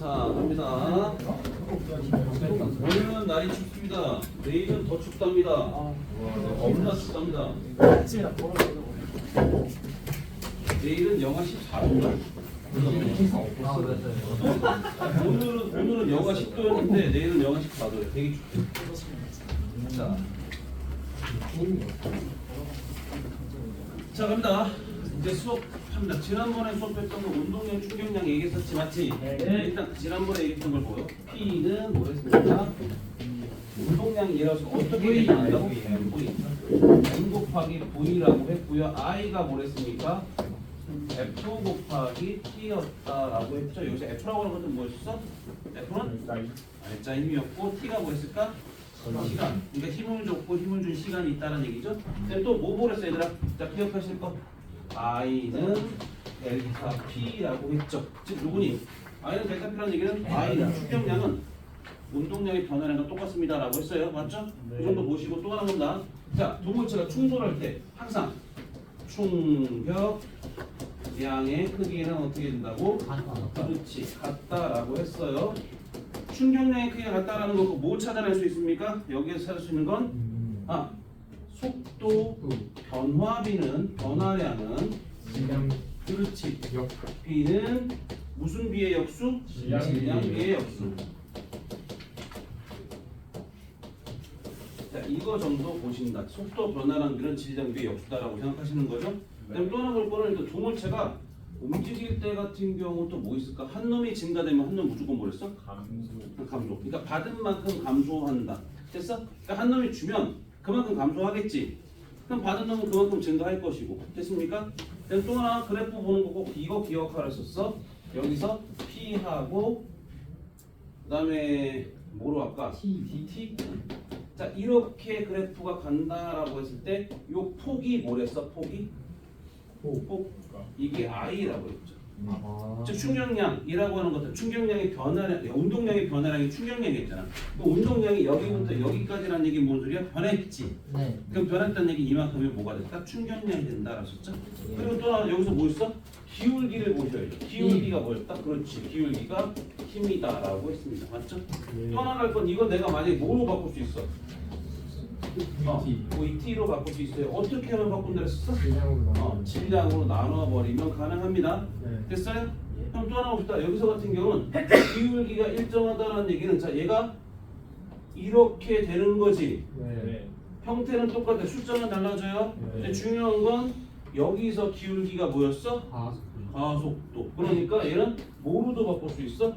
자, 갑니다. 오늘은 날이 춥습니다. 내일은 더 춥답니다. 겁나 춥답니다. 내일은 영하 14도인가? 오늘은 영하 10도였는데 내일은 영하 14도예요. 되게 춥죠. 자, 갑니다. 이제 수업합니다. 지난번에 수업했던 거 운동량, 충격량 얘기했었지, 맞지? 네. 일단 지난번에 얘기했던 걸 보여. P는 뭐랬습니까? 운동량이라서 어떻게 얘기한다고? V. M 곱하기 V라고 했고요. I가 뭐랬습니까? F 곱하기 T였다라고 했죠. 여기서 F라고 하는 것은 뭐였어? F는 알자 힘이었고 T가 뭐였을까? 시간. 그러니까 힘을 줬고 힘을 준 시간이 있다는 얘기죠. 그럼 또 뭐 보랬어, 얘들아? 자, 기억하실 거. I는 델타 P라고 했죠. 즉 누구니? I는 델타 P라는 얘기는 I는 충격량은 운동량의 변화량과 똑같습니다라고 했어요. 맞죠? 네. 그 정도 보시고 또 하나 겁니다. 자, 두 물체가 충돌할 때 항상 충격량의 크기는 어떻게 된다고? 그렇지, 같다라고 했어요. 충격량의 크기가 같다라는 거 뭐 찾아낼 수 있습니까? 여기에서 찾을 수 있는 건 속도 변화비는 변화량은 그렇지. B는 무슨 비의 역수? 질량 비의 역수. 자, 이거 정도 보신다. 속도 변화량 비는 질량 비의 역수다라고 생각하시는 거죠? 그다음 또 하나 볼 거는 일단 두 물체가 움직일 때 같은 경우 또 뭐 있을까? 한 놈이 증가되면 한 놈 무조건 뭐랬어? 감소. 그러니까 받은 만큼 감소한다. 됐어? 그러니까 한 놈이 주면 그만큼 감소하겠지. 그럼 받은 놈은 그만큼 증가할 것이고. 됐습니까? 그럼 또 하나 그래프 보는 거고 이거 기억하라 했었어. 여기서 P하고 그다음에 뭐로 할까? T. 자, 이렇게 그래프가 간다라고 했을 때 요 폭이 뭐랬어? 폭이? 폭. 이게 I라고 했죠. 즉 충격량이라고 하는 것은 충격량의 변화량, 운동량의 변화량이 충격량이었잖아. 그 운동량이 여기부터 여기까지라는 얘기는 뭔 소리야? 변했지. 네. 그럼 변했다는 얘기 이만큼이면 뭐가 될까? 충격량이 된다라고 했죠. 네. 그리고 또 하나 여기서 뭐 있어? 기울기를 보셔야죠. 기울기가 뭐였다? 그렇지. 기울기가 힘이다라고 했습니다. 맞죠? 네. 또 하나 할 건 이거 내가 만약에 뭐로 바꿀 수 있어? VT로 바꿀 수 있어요. 어떻게 하면 바꾼다 했었어? 질량으로 나눠버리면 가능합니다. 네. 됐어요? 그럼 또 하나 봅시다. 여기서 같은 경우는 기울기가 일정하다는 얘기는 자, 얘가 이렇게 되는 거지. 네. 형태는 똑같아. 숫자만 달라져요. 네. 근데 중요한 건 여기서 기울기가 뭐였어? 가속도. 그러니까 얘는 뭐로도 바꿀 수 있어?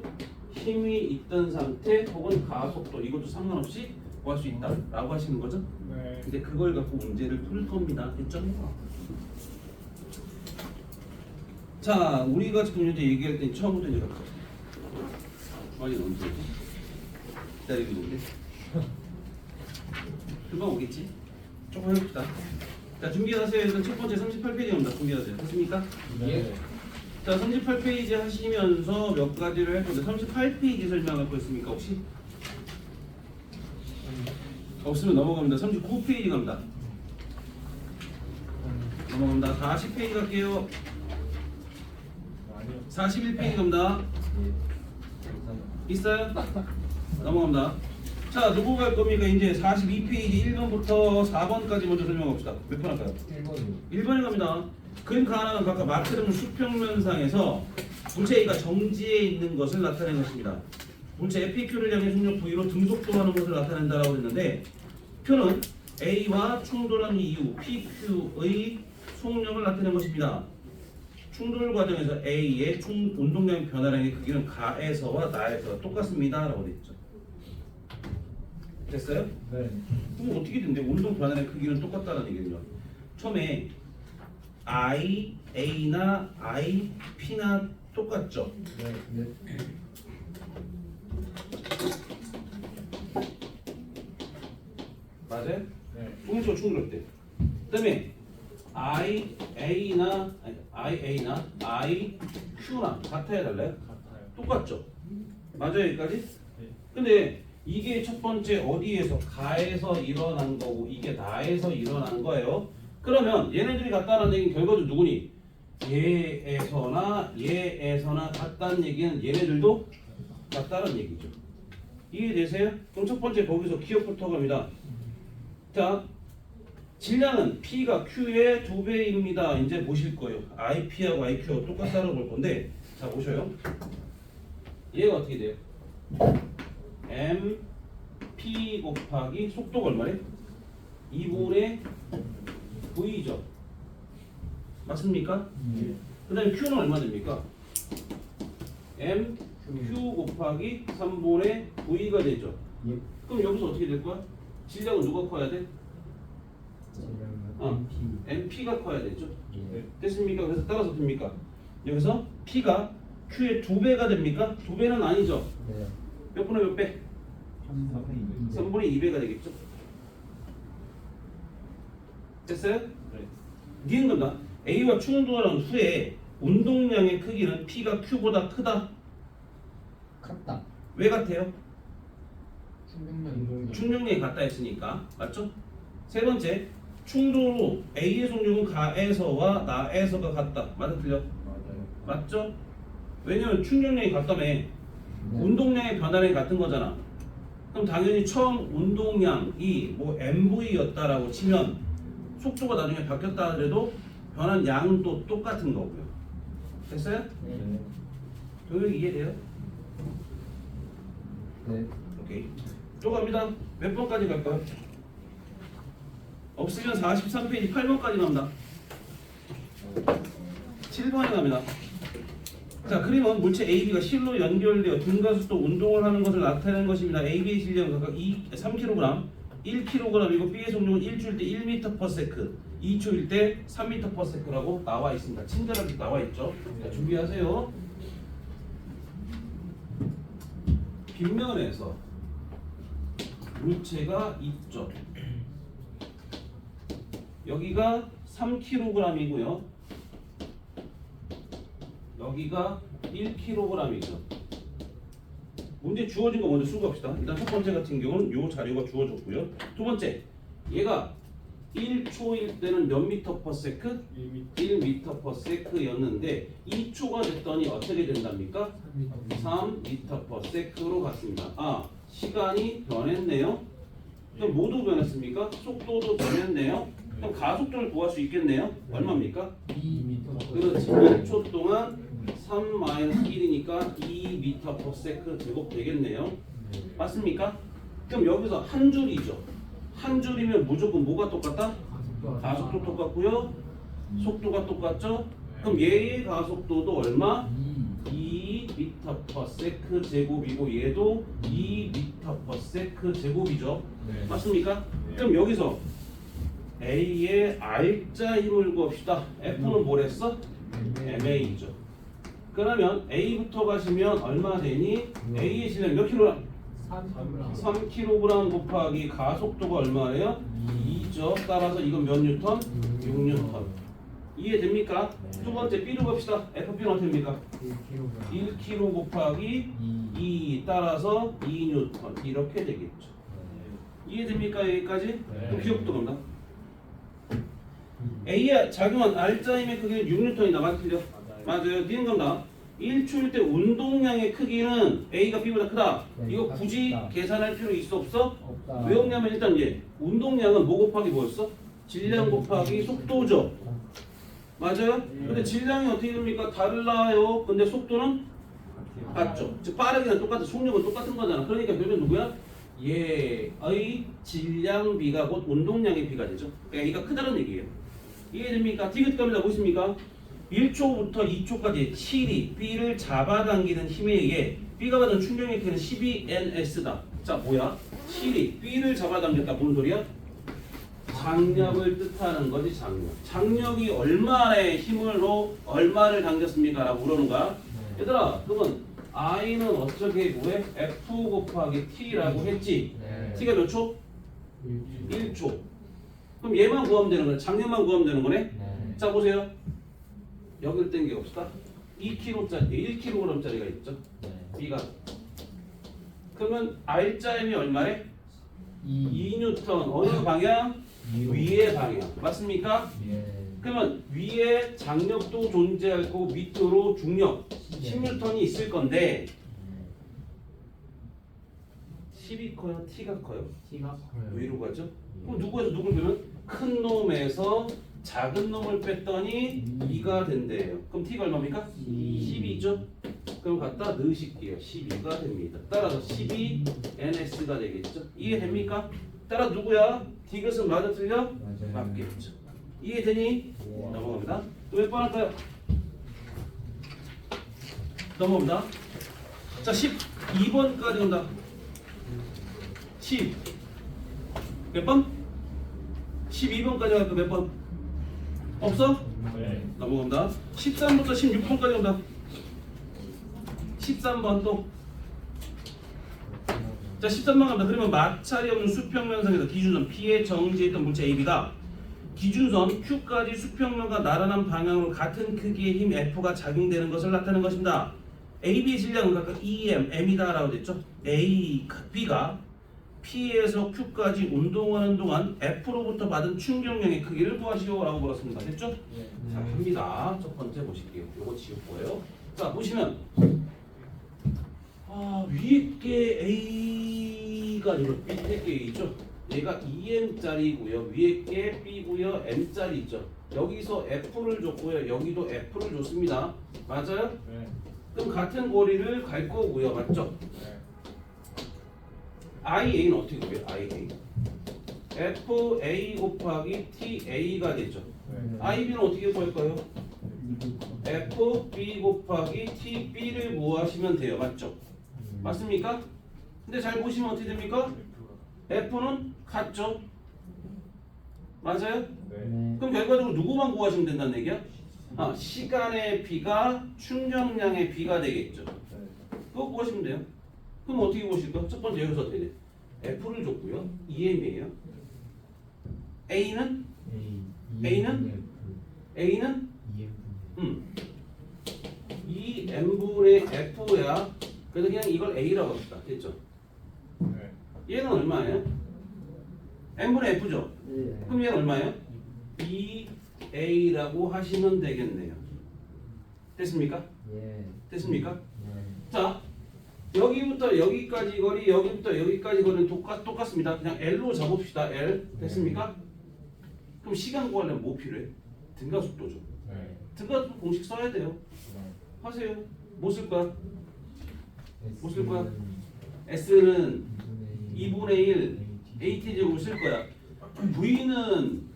힘이 있던 상태 혹은 가속도. 이것도 상관없이 구할 수 있다라고 하시는 거죠? 네. 근데 그걸 갖고 문제를 풀 겁니다. 됐죠? 자, 우리가 지금 이제 얘기할 때 처음부터 이제 주말이 언제 기다리고 있는데 금방 오겠지? 조금 해봅시다. 자, 준비하세요. 일단 첫 번째 38페이지 옵니다. 준비하세요. 됐습니까? 네. 자, 38페이지 하시면서 몇 가지를 할 건데 38페이지 설명할 거 있습니까 혹시? 없으면 넘어갑니다. 39페이지 갑니다. 넘어갑니다. 40페이지 갈게요. 41페이지 갑니다. 있어요? 넘어갑니다. 자, 누구 갈 겁니까? 이제 42페이지 1번부터 4번까지 먼저 설명합시다. 몇 번 할까요? 1번에 갑니다. 그림 하나는 각각 마크는 수평면상에서 물체 A가 정지해 있는 것을 나타내는 것입니다. 물체 FPQ를 향해 중력 V로 등속도하는 것을 나타낸다라고 했는데 표는 A와 충돌한 이후 PQ의 속력을 나타내는 것입니다. 충돌 과정에서 A의 운동량 변화량의 크기는 가에서와 나에서 똑같습니다. 라고 되어 있죠. 됐어요? 네. 그럼 어떻게 된대? 운동 변화량의 크기는 똑같다는 얘기는요. 처음에 I, A나 I, P나 똑같죠? 네. 맞아요? 네. 동시에 충돌할 때. 그다음에 I, A나 I, Q나 같아야 달라요? 같아요. 똑같죠? 맞아요, 여기까지? 네. 근데 이게 첫 번째 어디에서 가에서 일어난 거고 이게 나에서 일어난 거예요. 그러면 얘네들이 같다는 얘기는 결과적으로 누구니? 얘에서나 같다는 얘기는 얘네들도 같다는 얘기죠. 이해되세요? 그럼 첫 번째 거기서 기억부터 갑니다. 자, 질량은 P가 Q의 2배입니다. 이제 보실 거예요. IP하고 IQ하고 똑같다고 볼 건데, 자 보셔요. 얘가 어떻게 돼요? MP 곱하기 속도가 얼마래? 2분의 V죠. 맞습니까? 그 다음에 Q는 얼마 됩니까? MQ 곱하기 3분의 V가 되죠. 예. 그럼 여기서 어떻게 될 거야? 질량은 누가 커야 돼? MP가 커야 되죠. 예. 됐습니까? 그래서 따라서 됩니까? 여기서 P가 Q의 2배가 됩니까? 2배는 아니죠. 네. 몇 분의 몇 배? 3분의 2배가 되겠죠. 됐어요? 니은 건다. A와 충돌한 후에 운동량의 크기는 P가 Q보다 크다. 같다. 왜 같아요? 충격량. 충격량이 같다 했으니까. 맞죠? 세 번째, 충돌 후 A의 속력은 가에서와 나에서가 같다. 맞아 틀려? 맞아요. 맞죠? 왜냐면 충격량이 같다며. 운동량의 변화량이 같은 거잖아. 그럼 당연히 처음 운동량이 뭐 MV였다라고 치면 속도가 나중에 바뀌었다 하더라도 변한 양은 또 똑같은 거고요. 됐어요? 네. 교육 이해돼요? 네. 오케이. 또 갑니다. 몇 번까지 갈까요? 없으면 43페이지 8번까지 갑니다. 7번에 갑니다. 자, 그림은 물체 AB가 실로 연결되어 등가속도 운동을 하는 것을 나타내는 것입니다. AB의 질량은 각각 3kg, 1kg이고 B의 속력은 1초일 때 1m/s, 2초일 때 3m/s라고 나와 있습니다. 친절하게 나와 있죠. 자, 준비하세요. 빗면에서 물체가 있죠. 여기가 3kg이고요. 여기가 1kg이죠. 문제 주어진 거 먼저 쓰고 갑시다. 일단 첫 번째 같은 경우는 요 자료가 주어졌고요. 두 번째, 얘가 1초일 때는 몇 미터/s? 1m/s였는데 2초가 됐더니 어떻게 된답니까? 3m/s로 갔습니다. 아, 시간이 변했네요. 그럼 모두 변했습니까? 속도도 변했네요. 그럼 가속도를 구할 수 있겠네요. 얼마입니까? 2m. 그렇지. 1초 동안 3-1이니까 2m/s 제곱 되겠네요. 맞습니까? 그럼 여기서 한 줄이죠. 한 줄이면 무조건 뭐가 똑같다? 가속도 똑같고요. 속도가 똑같죠? 그럼 얘의 가속도도 얼마? 2m/s 제곱이고 얘도 2m/s 제곱이죠. 맞습니까? 그럼 여기서 A의 R자 힘을 구합시다. F는 뭐랬어? MA죠. 그러면 A부터 가시면 얼마 되니? A의 질량 몇 킬로그램? 3kg 곱하기 가속도가 얼마예요? 2죠. 따라서 이건 몇 뉴턴? 6뉴턴. 이해됩니까? 두 번째 B로 갑시다. FB는 어떻게 됩니까? 1kg 곱하기 2 따라서 2뉴턴. 이렇게 되겠죠. 이해됩니까? 여기까지? 그럼 기억도 간다. A의 작용한 R자 힘의 크기는 6뉴턴이다. 맞아 틀려? 맞아요. 니은 건다. 1초일 때 운동량의 크기는 A가 B보다 크다. 이거 굳이 계산할 필요 있어 없어? 없다. 왜 없냐면 일단 얘 운동량은 뭐 곱하기 뭐였어? 질량 곱하기 속도죠. 맞아요? 근데 질량이 어떻게 됩니까? 달라요. 근데 속도는 같죠. 즉 빠르기는 똑같아. 속력은 똑같은 거잖아. 그러니까 결국 누구야? 얘의 질량 B가 곧 운동량의 B가 되죠. 그러니까 얘가 크다는 얘기예요. 이해됩니까? 디귿 갑니다. 보십니까? 1초부터 2초까지 7이 B를 잡아당기는 힘에 의해 B가 받은 충격의 크기는 12ns다. 자, 뭐야? 7이 B를 잡아당겼다. 무슨 소리야? 장력을 뜻하는 거지, 장력. 장력이 얼마의 힘으로 얼마를 당겼습니까? 라고 물어보는 거야. 얘들아, 그러면 I는 어떻게 구해? F 곱하기 T라고 했지? T가 몇 초? 1초. 그럼 얘만 구하면 되는 거네. 장력만 구하면 되는 거네. 자, 보세요. 여기를 땡겨 봅시다. 2kg짜리, 1kg짜리가 있죠. B가. 그러면 R자임이 얼마래? 2뉴턴. 어느 방향? 위의 방향. 맞습니까? 그러면 위에 장력도 존재할 거고 밑으로 중력 10뉴턴이 있을 건데 10이 커요? T가 커요? T가 커요. 위로 가죠? 그럼 누구에서 누굴 빼면 큰 놈에서 작은 놈을 뺐더니 2가 된대요. 그럼 T가 얼마입니까? 12죠? 그럼 갖다 넣으실게요. 12가 됩니다. 따라서 12 NS가 되겠죠? 이해됩니까? 따라 누구야? 디귿은 맞아 틀려? 맞아요. 맞겠죠. 이해되니? 네. 넘어갑니다. 또 몇 번 할까요? 넘어갑니다. 자, 12번까지 온다. 10. 몇 번? 12번까지 할까 몇 번? 없어? 네. 넘어갑니다. 13부터 16번까지 온다. 13번 또. 자, 13번 갑니다. 그러면 마찰이 없는 수평면상에서 기준선 P에 정지했던 물체 AB가 기준선 Q까지 수평면과 나란한 방향으로 같은 크기의 힘 F가 작용되는 것을 나타내는 것입니다. AB의 질량은 각각 EM, M이다 라고 됐죠. B가 P에서 Q까지 운동하는 동안 F로부터 받은 충격량의 크기를 구하시오 라고 물었습니다. 됐죠? 네. 자, 합니다. 첫 번째 보실게요. 요거 지울 거예요. 자, 보시면 위에 게 A가 아니고 밑에 게 A죠. 얘가 2M짜리고요. 위에 게 B고요. M짜리 있죠. 여기서 F를 줬고요. 여기도 F를 줬습니다. 맞아요? 네. 그럼 같은 거리를 갈 거고요. 맞죠? 네. IA는 어떻게 구해요? IA FA 곱하기 TA가 되죠. 네. IB는 어떻게 구할까요? FB 곱하기 TB를 구하시면 돼요. 맞죠? 맞습니까? 근데 잘 보시면 어떻게 됩니까? F는 같죠? 맞아요? 네. 그럼 결과적으로 누구만 구하시면 된다는 얘기야? 시간의 B가 충격량의 B가 되겠죠. 그거 구하시면 돼요. 그럼 어떻게 보실까? 첫 번째 여기서 어떻게 돼? F를 줬고요. EM이에요. A는? A는? A는? 이 M분의 F야. 그래서 그냥 이걸 A라고 합시다. 됐죠? 네. 얘는 얼마예요? M분의 F죠? 네. 그럼 얘는 얼마예요? 2A라고 하시면 되겠네요. 됐습니까? 예. 됐습니까? 네. 자, 여기부터 여기까지 거리, 여기부터 여기까지 거리는 똑같습니다. 그냥 L로 잡읍시다. L. 됐습니까? 그럼 시간 구하려면 뭐 필요해? 등가속도죠. 네. 등가속도 공식 써야 돼요. 하세요. 뭐 쓸 거야? 뭐 쓸 거야? S는 2분의 1 AT제곱을 쓸 거야. V는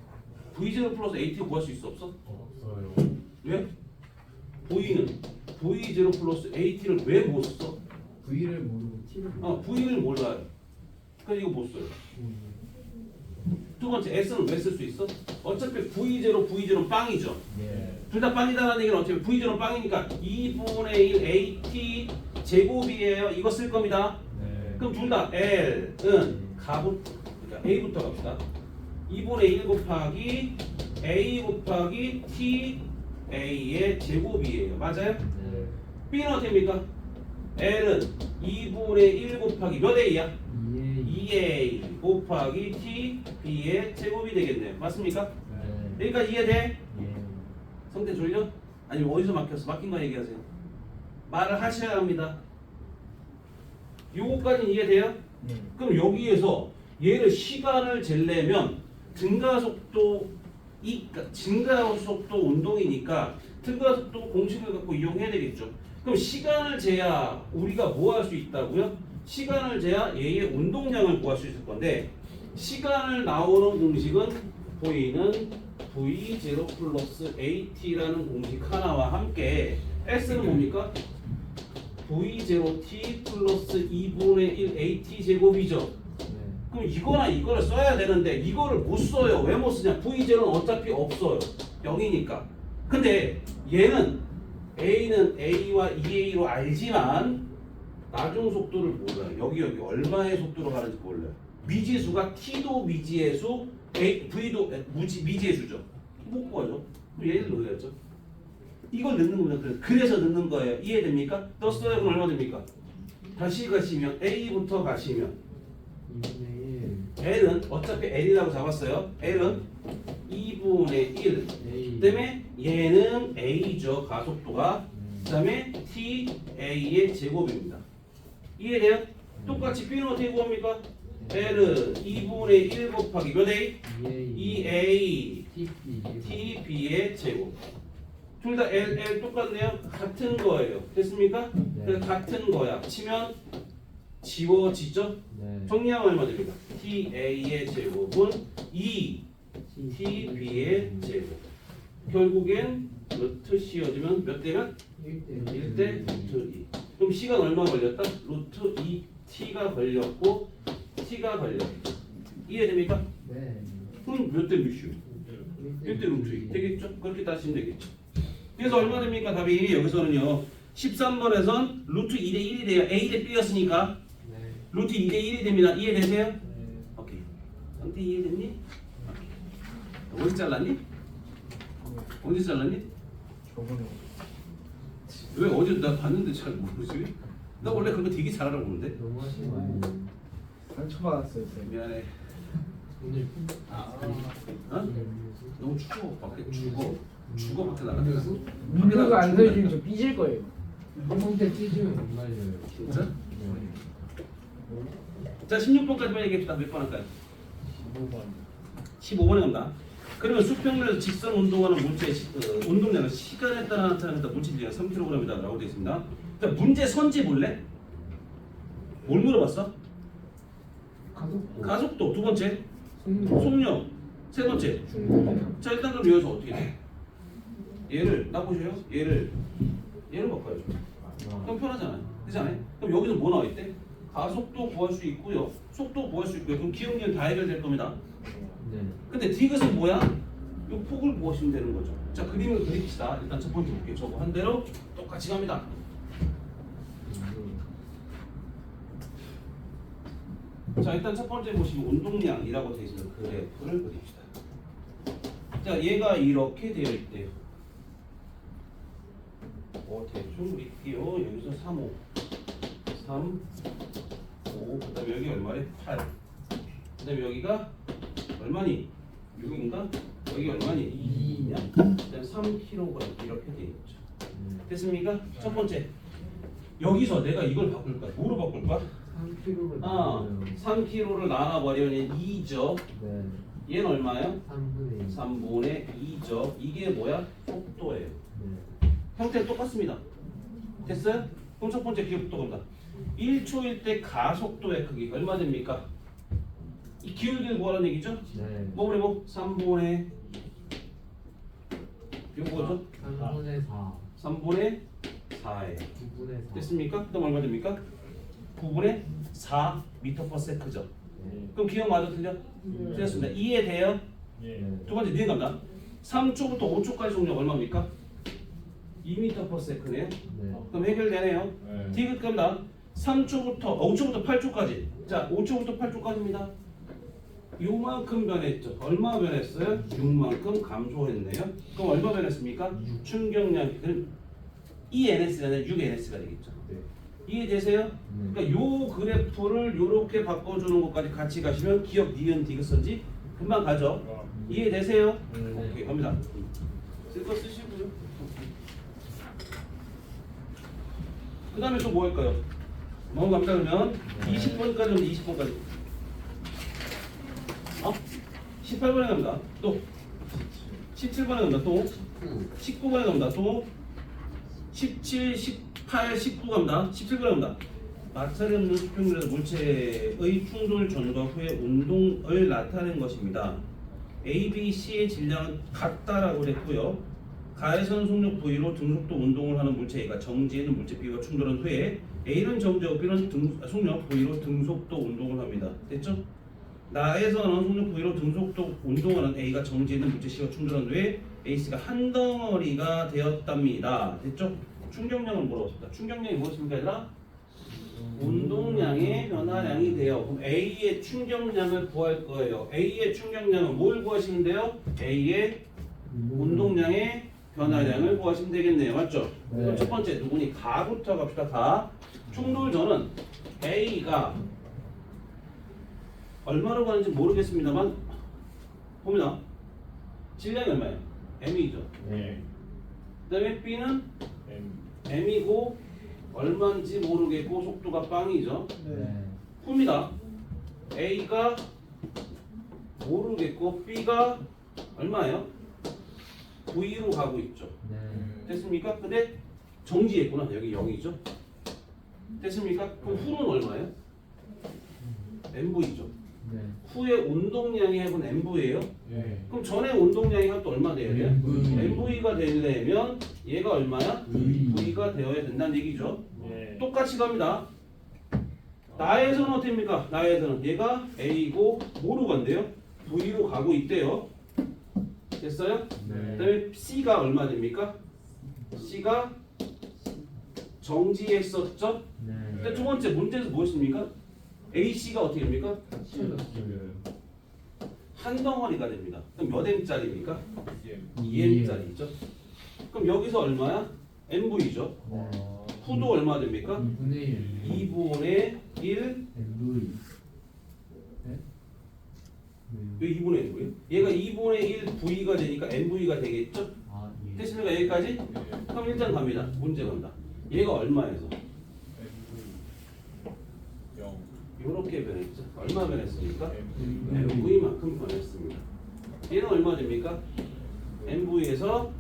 V0 플러스 AT 구할 수 있어 없어? 없어요. 왜? V는 V0 플러스 AT를 왜 못 써? V를 모르고 T를 모르고. V를 몰라요. 그래서 이거 못 써요. 두 번째 S는 왜 쓸 수 있어? 어차피 V0, V0는 빵이죠. 예. 둘 다 빵이다라는 얘기는 어차피 V0는 빵이니까 2분의 1 AT 제곱이에요. 이거 쓸 겁니다. 네. 그럼 둘 다 L은 그러니까 A부터 갑시다. 2분의 1 곱하기 A 곱하기 T A의 제곱이에요. 맞아요? 네. B는 어떻게 됩니까? L은 2분의 1 곱하기 몇 A야? 2A 곱하기 T B의 제곱이 되겠네요. 맞습니까? 네. 여기까지 이해돼? 예. 성대 졸려? 아니면 어디서 막혔어? 막힌 거 얘기하세요. 말을 하셔야 합니다. 요거까지는 이해돼요? 네. 그럼 여기에서 얘를 시간을 재려면 증가속도 증가속도 운동이니까 증가속도 공식을 갖고 이용해야 되겠죠. 그럼 시간을 재야 우리가 뭐 할 수 있다고요? 시간을 재야 얘의 운동량을 구할 수 있을 건데 시간을 나오는 공식은 보이는 V0 플러스 AT라는 공식 하나와 함께 S는 뭡니까? V0T 플러스 2분의 1 AT 제곱이죠. 네. 그럼 이거나 이거를 써야 되는데 이거를 못 써요. 왜 못 쓰냐? V0는 어차피 없어요. 0이니까. 근데 얘는 A는 A와 2A로 알지만 나중 속도를 몰라요. 여기 얼마의 속도로 가는지 몰라요. 미지수가 T도 미지의 수, V도 미지의 수죠. 못 구하죠. 그럼 얘를 넣어야죠. 이걸 넣는 겁니다. 그래서 넣는 거예요. 이해됩니까? 떴어요. 그럼 얼마 됩니까? 다시 가시면 A부터 가시면 2분의 1 L은 어차피 L이라고 잡았어요. L은 2분의 1 A. 그다음에 얘는 A죠. 가속도가. 그 다음에 T, A의 제곱입니다. 이해돼요? 똑같이 B는 어떻게 구합니까? L은 2분의 1 곱하기 몇 A? 2A TB의 제곱. 둘 다 L 똑같네요. 같은 거예요. 됐습니까? 네. 그래서 같은 거야. 치면 지워지죠? 네. 정리하면 얼마 됩니까? TA의 제곱은 2 TB의 제곱. 결국엔 루트 씌워지면 몇 대면? 1대 루트 2. 그럼 시간 얼마 걸렸다? 루트 2T가 걸렸고 T가 걸렸다. 이해됩니까? 네. 그럼 몇 대 몇이요? 1대 루트 2 되겠죠? 그렇게 따지면 되겠죠. 그래서 얼마 됩니까? 답이 여기서는요 13번에선 루트 2대 1이 돼요. A 대 B였으니까 네. 루트 2대 1이 됩니다. 이해되세요? 오케이. 상태 이해됐니? 오케이. 어디 잘랐니? 언제 잘랐니? 저번에 왜 어제 나 봤는데 잘 모르지? 나 원래 그런 거 되게 잘하라고 그러는데. 너무 하신 거 아니에요? 상처받았어요 쌤. 미안해. 오늘 어? 너무 추워. 밖에 죽어 밖에 나가. 민규가 안 서주면 저 삐질 거예요. 한번때 찢으면 못 말려요. 진짜? 네. 자 16번까지만 얘기합시다. 몇 번 할까요? 15번. 15번에 간다. 그러면 수평면에서 직선 운동하는 물체의 운동량은 시간에 따라 나타나는 물체 질량 3kg이다 라고 되어 있습니다. 자, 문제 선지 볼래? 뭘 물어봤어? 가속도. 가속도 두 번째, 속력. 속력 세 번째. 자 일단 그럼 여기서 어떻게 돼? 얘를 나 보세요. 얘를 바꿔야죠. 그럼 편하잖아요. 그렇지 않아요? 그럼 여기서 뭐 나와 있대? 가속도 구할 수 있고요, 속도 구할 수 있고요. 그럼 기억력 다 해결될 겁니다. 네. 근데 디귿은 뭐야? 이 폭을 구하시면 되는 거죠. 자 그림을 그립시다. 일단 첫 번째 볼게요. 저거 한 대로 똑같이 갑니다. 자 일단 첫 번째 보시면 운동량이라고 되어 있는 그래프를 그립시다. 자 얘가 이렇게 되어 있대요. 대충 그릴게요. 여기서 3, 5 3, 5 그 다음에 여기 얼마래? 8 그 다음에 여기가 얼마니? 6인가? 여기 얼마니? 2냐? 그 다음에 3kg 이렇게 되어 있죠. 됐습니까? 첫 번째 여기서 내가 이걸 바꿀까? 뭐로 바꿀까? 3kg를 3kg를 나눠버리면 2죠. 네. 얘는 얼마예요? 3분의 2. 3분의 2죠. 이게 뭐야? 속도예요. 네. 형태는 똑같습니다. 됐어요? 그럼 첫 번째 기억부터 간다. 1초일 때 가속도의 크기 얼마 됩니까? 이 기울기를 구하라는 얘기죠? 네. 뭐 그래 뭐? 3분의 이거 뭐죠? 3분의 4. 3분의 4예요. 9분의 4. 됐습니까? 그럼 얼마 됩니까? 9분의 4 m/s죠. 네. 그럼 기억 맞아 틀려? 틀렸습니다. 이해돼요? 예. 두 번째 니은 갑니다. 3초부터 5초까지 속력 얼마입니까? 2m/s네요. 네. 그럼 해결되네요. 네. 디귿 갑니다. 5초부터 8초까지. 자, 5초부터 8초까지입니다. 요만큼 변했죠. 얼마 변했어요? 6만큼 감소했네요. 그럼 얼마 변했습니까? 충격량. 그럼 ENS가 아니라 6NS가 되겠죠. 네. 이해되세요? 그러니까 요 그래프를 요렇게 바꿔주는 것까지 같이 가시면 기억 니은 디귿 선지 금방 가죠. 이해되세요? 네. 오케이 갑니다. 쓸 거 쓰시고요. 그 다음에 또 뭐 할까요? 넘어갑니다. 그러면 20번까지 오면 20번까지. 18번에 갑니다. 또 17번에 갑니다. 또 19번에 갑니다. 또 17, 18, 19 갑니다. 17번에 갑니다. 마찰이 없는 수평면에서 물체의 충돌 전과 후의 운동을 나타낸 것입니다. A, B, C의 질량은 같다라고 그랬고요. 가해선 속력 부위로 등속도 운동을 하는 물체 A가 정지에 있는 물체 B와 충돌한 후에 A는 정지하고 B는 속력 부위로 등속도 운동을 합니다. 됐죠? 나에서는 속력 부위로 등속도 운동하는 A가 정지에 있는 물체 C와 충돌한 후에 AC가 한 덩어리가 되었답니다. 됐죠? 충격량을 물어봤습니다. 충격량이 무엇입니까, 얘들아? 운동량의 변화량이 돼요. 그럼 A의 충격량을 구할 거예요. A의 충격량은 뭘 구하시면 돼요? A의 운동량의 변화량을 구하시면 되겠네요. 맞죠? 네. 그럼 첫 번째 누구니? 가부터 갑시다. 가. 충돌 전은 A가 얼마로 가는지 모르겠습니다만 봅니다. 질량이 얼마예요? M이죠. 네. 그 다음에 B는 M. M이고 얼마인지 모르겠고 속도가 빵이죠. 네. 후입니다. A가 모르겠고 B가 얼마예요? V로 가고 있죠. 네. 됐습니까? 근데 정지했구나. 여기 0이죠. 됐습니까? 그럼 후는 얼마예요? MV죠. 네. 후의 운동량이 해본 MV예요. 예. 그럼 전에 운동량이 또 얼마 돼야 돼요? MV. MV가 되려면 얘가 얼마야? V. V가 되어야 된다는 얘기죠. 예. 똑같이 갑니다. 나에서는 어떻게 됩니까? 나에서는 얘가 A고 뭐로 간대요? V로 가고 있대요. 됐어요? 네. 그다음에 C가 얼마 됩니까? C가 정지했었죠? 네. 근데 두 번째 문제에서 무엇입니까? AC가 어떻게 됩니까? 한 덩어리가 됩니다. 그럼 몇 M짜리입니까? 예. 2M짜리죠. 그럼 여기서 얼마야? MV죠. 네. 후도 얼마 됩니까? 2분의 1. 2분의 1. MV. 네? 왜 2분의 1이에요? 얘가 2분의 1 V가 되니까 MV가 되겠죠? 아, 예. 됐습니까? 여기까지? 그럼 일단 갑니다. 문제 간다. 얘가 얼마에서? 이렇게 변했죠. 얼마 변했습니까? MV만큼 변했습니다. 얘는 얼마 됩니까? MV에서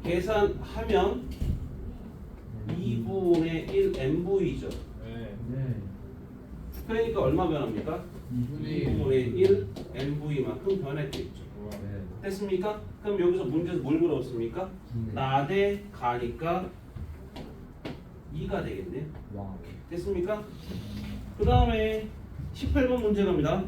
계산하면 2분의 1 MV죠. 네. 그러니까 얼마 변합니까? 2분의 1. 2분의 1 MV만큼 변했겠죠. 네. 됐습니까? 그럼 여기서 문제에서 뭘 물어봤습니까? 네. 나 대 가니까 2가 되겠네요. 와. 됐습니까? 그 다음에 18번 문제 갑니다.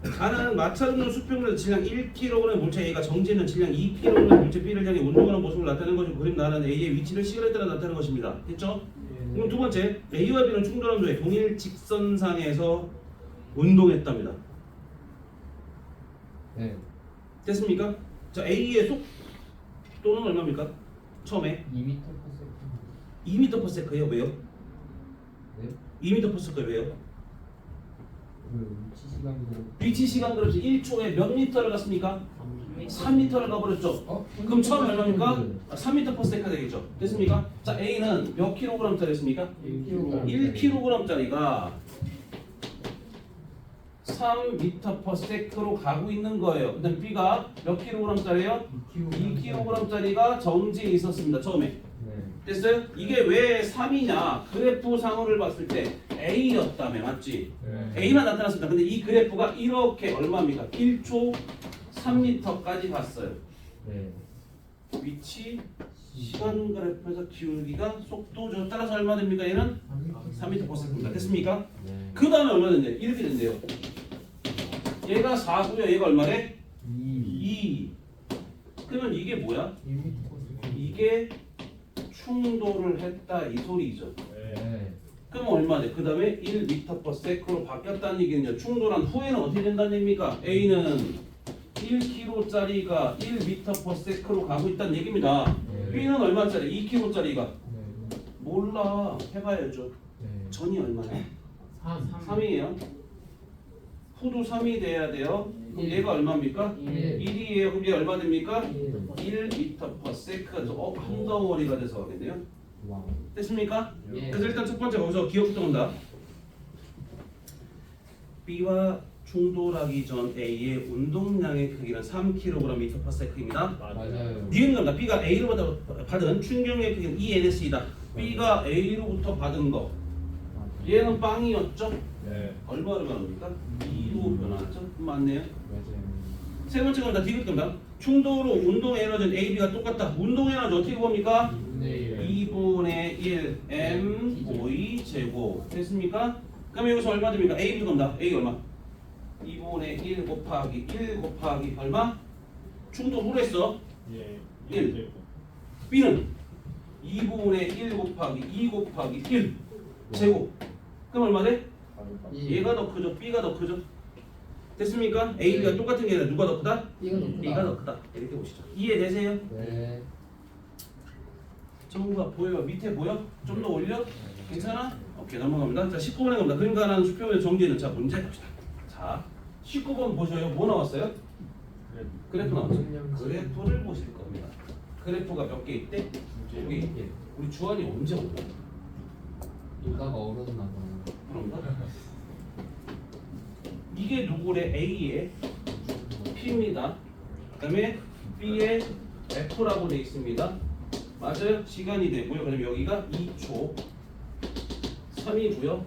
가는 마찰없는 수평으로 질량 1kg 물체 A가 정지했는 질량 2kg 물체 B를 향해 운동하는 모습을 나타내는 것이 그림 나라는 A의 위치를 시간에 따라 나타내는 것입니다. 됐죠? 그럼 두 번째, A와 B는 충돌한 후에 동일 직선상에서 운동했답니다. 네. 됐습니까? 자, A의 속도는 얼마입니까? 처음에 2m/s. 2m/s예요. 왜요? 네. 2m/s 왜요? 그 위치 시간도. 위치 시간 그렇지 1초에 몇 미터를 갔습니까? 3m를 가버렸죠. 그럼 처음에 얼마입니까? 3m/s가 되겠죠. 됐습니까? 자, A는 몇 킬로그램짜리였습니까? 1kg짜리가 3m/s로 가고 있는 거예요. 근데 B가 몇 킬로그램짜리예요? 2kg짜리가 정지해 있었습니다. 처음에. 네. 됐어요? 이게 왜 3이냐? 그래프 상호를 봤을 때 A였다며, 맞지? A만 나타났습니다. 근데 이 그래프가 이렇게 얼마입니까? 1초 3m까지 갔어요. 네. 위치 시간 그래프에서 기울기가 속도죠. 따라서 얼마 됩니까? 얘는 3m/s입니다. 됐습니까? 네. 그 다음에 얼마 된대요? 이렇게 된대요. 얘가 4고요. 얘가 얼마래? 2. 그러면 이게 뭐야? 1m/s. 이게 충돌을 했다 이 소리죠. 네. 그럼 얼마 돼? 그 다음에 1m/s로 바뀌었다는 얘기는요. 충돌한 후에는 어떻게 된다는 얘기입니까? A는 1kg짜리가 1m/s로 가고 있다는 얘기입니다. 네. B는 얼마짜리? 2kg짜리가 네. 몰라. 해봐야죠. 네. 전이 얼마냐? 3. 3이에요. 후도 3이 돼야 돼요. 그럼 일. 얘가 얼마입니까? 1. 1이에요. 그럼 얘 얼마 됩니까? 1. 1m/s가 돼서 한 덩어리가 돼서 하겠네요. 와. 됐습니까? 예. 그래서 일단 첫 번째 거기서 기억부터 온다. B와 충돌하기 전 A의 운동량의 크기는 3kg/s입니다. 맞아요. 니은 겁니다. B가 A로부터 받은 충격의 크기는 ENS이다. B가 A로부터 받은 거. 얘는 빵이었죠? 네. 얼마로 변합니까? 2로 변하죠? 맞네요. 맞아요. 세 번째 겁니다. 디귿 겁니다. 충돌 후 운동 에너지는 A, B가 똑같다. 운동 에너지 어떻게 봅니까? 2분의 1 M V 제곱. 됐습니까? 그럼 여기서 얼마 됩니까? A 겁니다. A 얼마? 2분의 1 곱하기 1 곱하기 얼마? 충돌 후로 했어. 예. 1. B는 2분의 1 곱하기 2 곱하기 1 제곱. 그럼 얼마 돼? 얘가 더 크죠? B가 더 크죠? 됐습니까? A, B가 똑같은 게 아니라 누가 더 크다? B가 더 크다. 이렇게 보시죠. 이해되세요? 네. 정보가 보여요? 밑에 보여? 좀 더 올려? 괜찮아? 오케이 넘어갑니다. 자 19번에 갑니다. 그림과 하나는 수평의 정지는 자 문제 봅시다. 자 19번 보셔요. 뭐 나왔어요? 그래프 나왔죠? 그래프를 보실 겁니다. 그래프가 몇 개 있대? 두 개 있대. 우리 주한이 언제 온다? 노다가 얼었나 봐. 그런가? 이게 누구래? A의 P입니다. 그다음에 B의 F라고 돼 있습니다. 맞아요? 시간이 되고요. 그다음에 여기가 2초 3이고요.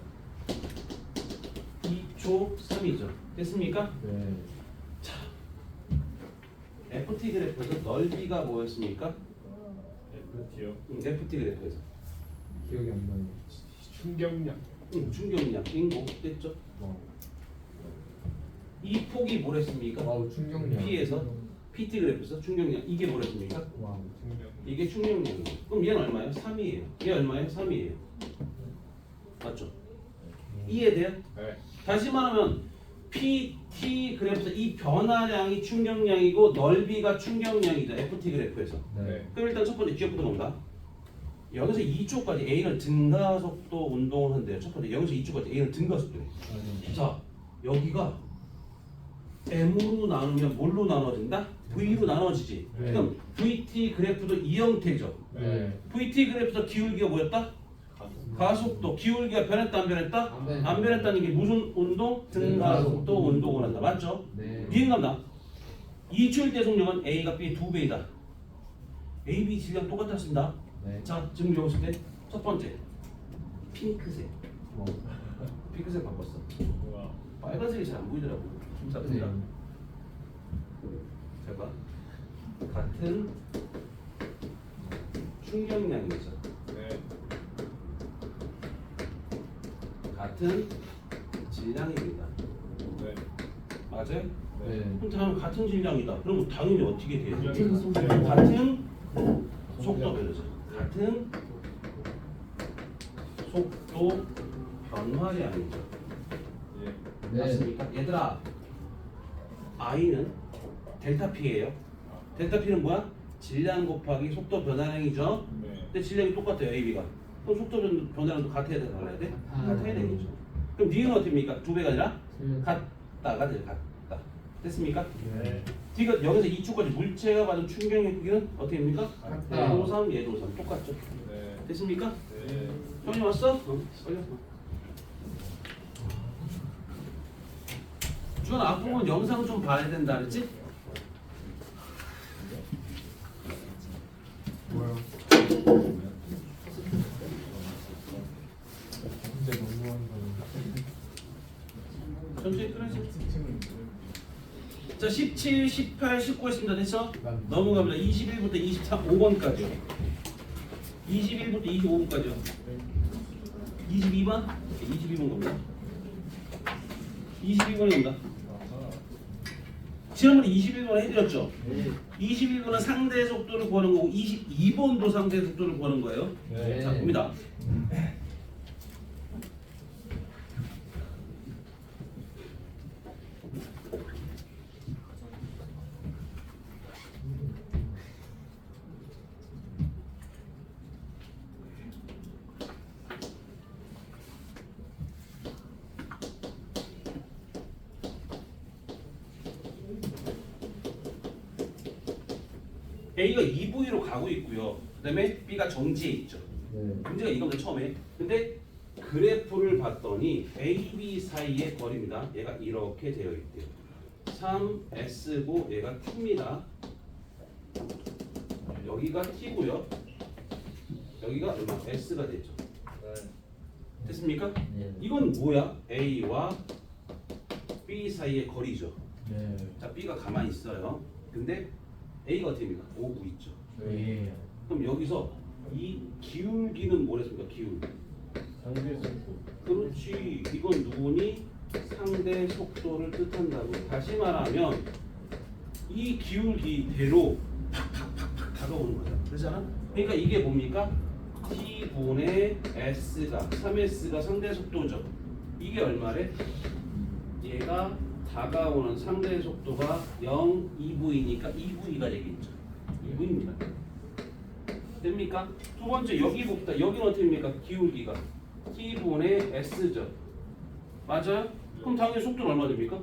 2초 3이죠. 됐습니까? 네. FT 그래프에서 넓이가 뭐였습니까? FT요. FT 그래프에서 기억이 안 나요. 충격량. 충격량 빙고 됐죠? 와. 이 폭이 뭐랬습니까? 와우 충격량. P에서 PT 그래프에서 충격량 이게 뭐랬습니까? 와우. 충격. 이게 충격량이에요. 그럼 얘는 얼마예요? 3이에요. 얘 얼마예요? 3이에요. 맞죠? 이해돼요? 네. 다시 말하면 PT 그래프에서 이 변화량이 충격량이고 넓이가 충격량이죠. FT 그래프에서. 네. 그럼 일단 첫 번째 기억부터 봅니다. 여기서 2초까지 A는 증가속도 운동을 한대요. 첫 번째 여기서 2초까지 A는 증가속도예요. 자 여기가 M으로 나누면 뭘로 나눠진다? V로 나눠지지. 네. 그럼 VT 그래프도 이 형태죠. 네. VT 그래프에서 기울기가 뭐였다? 가속도. 기울기가 변했다 안 변했다? 안 변했다. 안 변했다는 게 무슨 운동? 증가속도 운동을 한다. 맞죠? 네. 이해갑나? 2초일 때 속력은 A가 B의 2배이다. A, B 질량 똑같았습니다. 네. 자 지금 여기서 첫 번째 핑크색. 와. 핑크색 바꿨어. 우와. 빨간색이 잘 안 보이더라고. 좀 잡습니다. 제가 같은 충격량이죠. 네. 같은 질량입니다. 네. 맞아요? 네. 그럼 다음 같은 질량이다. 그러면 당연히 어떻게 돼요? 같은 속도. 같은 속도 변화죠. 같은 속도 변화량이죠. 예. 네. 맞습니까? 얘들아, I는 델타 P예요. 델타 P는 뭐야? 질량 곱하기 속도 변화량이죠. 네. 근데 질량이 똑같아요, A, B가. 그럼 속도 변화량도 같아야 돼, 달라야 돼? 같아요. 같아야 되겠죠. 그럼 D는 어떻습니까? 2배가 아니라 틀렸- 같다가 돼요, 같다. 됐습니까? 네. D가 여기서 2초까지 물체가 받은 충격의 크기는 어떻게 됩니까? 같다. 얘도 3, 얘도 3. 똑같죠. 네. 됐습니까? 네. 형이 왔어? 빨리 왔어. 주원 앞부분 영상 좀 봐야 된다 그랬지? 뭐요? 진짜 너무한 거. 천천히 끊어지. 자, 17, 18, 19 했습니다. 됐어? 넘어갑니다. 21부터 23, 5번까지요. 21부터 25번까지요. 22번? 22번 겁니다. 22번에 온다. 지난번에 21번 해드렸죠? 21번은 상대 속도를 구하는 거고 22번도 상대 속도를 구하는 거예요. 네. 자, 봅니다. A가 2V로 가고 있고요. 그 다음에 B가 정지해 있죠. 네. 문제가 이겁니다. 처음에. 근데 그래프를 봤더니 A, B 사이의 거리입니다. 얘가 이렇게 되어 있대요. 3S고 얘가 Q입니다. 여기가 T고요. 여기가 얼마? S가 되죠. 됐습니까? 네. 이건 뭐야? A와 B 사이의 거리죠. 네. 자, B가 가만히 있어요. 근데 A가 어떻게 됩니까? 오고 있죠. 네. 그럼 여기서 이 기울기는 뭐랬습니까? 기울기. 상대 속도. 그렇지. 이건 누구니? 상대 속도를 뜻한다고. 다시 말하면 이 기울기대로 팍팍팍팍 다가오는 거죠. 그렇잖아? 그러니까 이게 뭡니까? T분의 S가 3S가 상대 속도죠. 이게 얼마래? 얘가 다가오는 상대 속도가 0, 2V니까 2V가 되겠죠. 2V입니다. 됩니까? 두 번째 여기 봅시다. 여기는 어떻게 됩니까? 기울기가 T분의 S죠. 맞아요? 그럼 당연히 속도는 얼마 됩니까?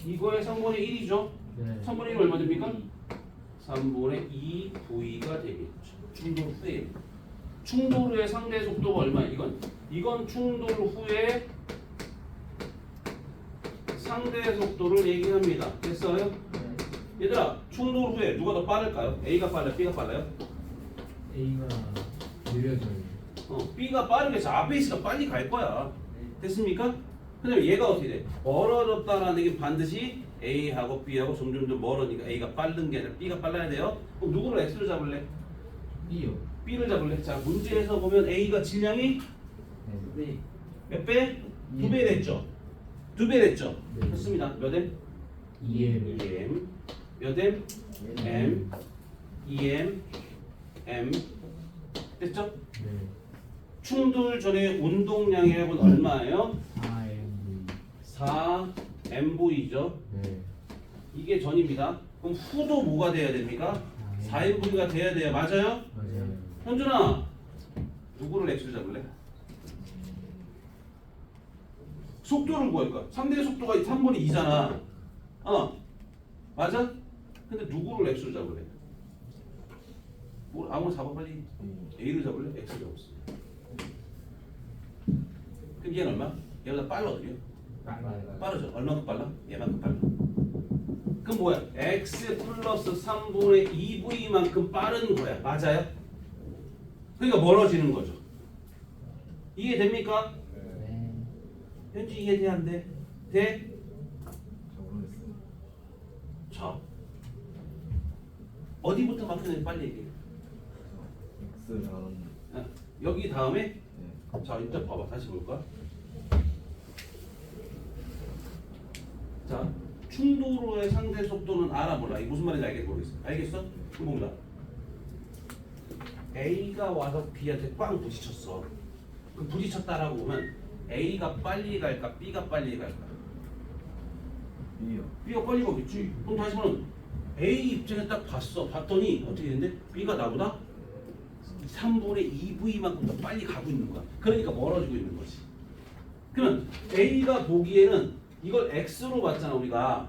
이거의 3분의 1이죠. 네. 3분의 1 얼마 됩니까? 3분의 2V가 되겠죠. 중도 후에 충돌 후의 상대 속도가 얼마야? 이건 충돌 후에 상대 속도를 얘기합니다. 됐어요? 얘들아, 충돌 후에 누가 더 빠를까요? A가 빨라요? B가 빨라요? A가 느려져요. B가 빠르게 앞에 있으니까 빨리 갈 거야. 됐습니까? 근데 얘가 어떻게 돼? 멀어졌다라는 게 반드시 A하고 B하고 점점 멀어지니까 A가 빠른 게 아니라 B가 빨라야 돼요. 그럼 누구를 X를 잡을래? B요. B를 잡을래? 자, 문제에서 보면 A가 질량이 네. 몇 배? 2배 됐죠? 2배 됐죠? 네. 됐습니다. 몇 M? 2M. 2M. 몇 M? M. 2M. M. 됐죠? 네. 충돌 전의 운동량의 합은 얼마예요? 4MV. 4MV죠. 네. 이게 전입니다. 그럼 후도 뭐가 돼야 됩니까? 4MV가 돼야 돼요. 맞아요? 맞아요. 현준아, 누구를 X를 잡을래? 속도를 구할 거야. 상대 속도가 3분의 2잖아. 맞아? 근데 누구를 X를 잡을래? 뭐 아무나 잡아 빨리. A를 잡을래? X를 잡았어. 그럼 얘는 얼마? 얘보다 빨라거든요. 빠르죠? 얼마큼 빨라? 얘만큼 빨라. 그럼 뭐야? X 플러스 3분의 2V만큼 빠른 거야. 맞아요? 그러니까 멀어지는 거죠. 이해됩니까? 네. 현지 이해돼 안 돼? 돼? 자, 어디부터 막히는지 빨리 얘기해. 여기 다음에 자, 일단 봐봐. 다시 볼까? 자, 충돌의 상대 속도는 알아 몰라? 이게 무슨 말인지 알겠어? 모르겠어? 알겠어? 그럼 봅니다. A가 와서 B한테 꽝 부딪혔어. 그 부딪혔다라고 보면 A가 빨리 갈까? B가 빨리 갈까? B가 빨리 가겠지. 그럼 다시 말하면 A 입장에 딱 봤더니 어떻게 되는데? B가 나보다 3분의 2V만큼 더 빨리 가고 있는 거야. 그러니까 멀어지고 있는 거지. 그러면 A가 보기에는 이걸 X로 봤잖아 우리가.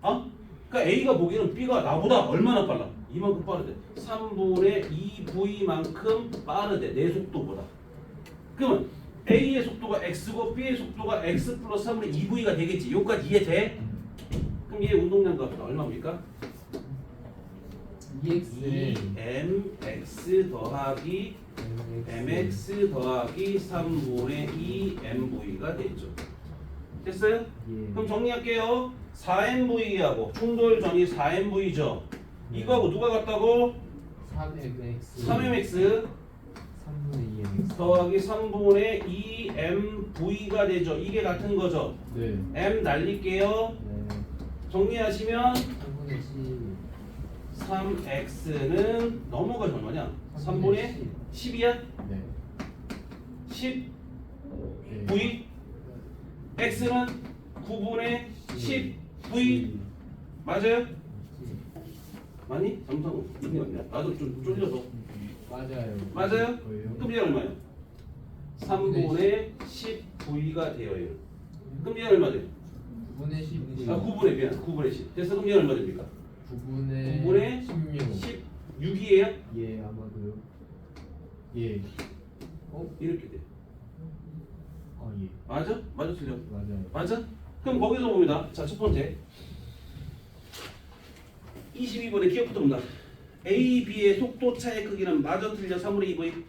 그러니까 A가 보기에는 B가 나보다 얼마나 빨라? 이만큼 빠르대. 3분의 2V만큼 빠르대. 내 속도보다. 그러면 A의 속도가 X고 B의 속도가 X 플러스 3분의 2V가 되겠지. 여기까지 이해돼? 그럼 얘 운동량 값은 얼마입니까? mx 더하기 mx 더하기 3분의 2mv가 되죠. 됐어요? 예. 그럼 정리할게요. 4mv하고 충돌 전이 4mv죠. 이거하고 누가 같다고? 3MX. 3mx 3분의 2MX. 더하기 3분의 2mv가 되죠. 이게 같은 거죠. 네. m 날릴게요. 네. 정리하시면 3분의 10. 3x는 넘어가면 얼마냐? 3분의 10이야? 네. 10 네. v x는 9분의 10 v 맞아요? 많이? 잠깐 나도 좀 쫄려서 맞아요. 맞아요? 거예요? 그럼 얘 얼마예요? 3분의 10 v가 되어요. 그럼 얘 얼마 돼? 9분의 10. 9분의 미안 9분의 10 됐어. 그럼 얘 얼마 됩니까? 9분의 16 16이에요? 예, 아마도요. 예. 이렇게 돼. 예. 맞아? 맞아 틀려? 맞아요. 맞아? 그럼 거기서 봅니다. 자, 첫 번째 22번에 기억부터 봅니다. A, B의 속도 차의 크기는 마저 틀려 3분의 2V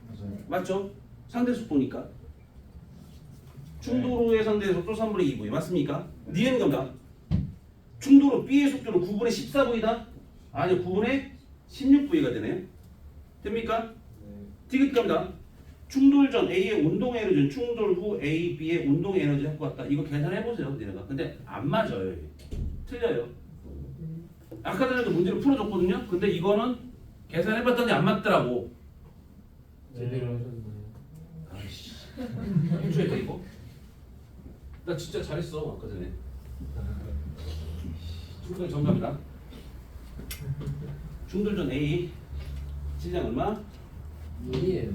맞아요. 맞죠? 상대 속도니까 충돌 후의 상대 속도 3분의 2V 맞습니까? 니은 겁니다. 충돌 후 B의 속도는 9분의 14V다? 아니요 9분의 16V가 되네요. 됩니까? 디귿 겁니다. 충돌 전 A의 운동 에너지는 충돌 후 A, B의 운동 에너지 할것 같다. 이거 계산해보세요. 니네가. 근데 안 맞아요. 이게. 틀려요. 아까 전에도 문제를 풀어줬거든요. 근데 이거는 계산해봤더니 안 맞더라고. 제대로 하셨나요? 아이씨. 해줘야 돼 이거? 나 진짜 잘했어 아까 전에. 충돌 정답이다. 충돌 전 A 질량 얼마? 2M.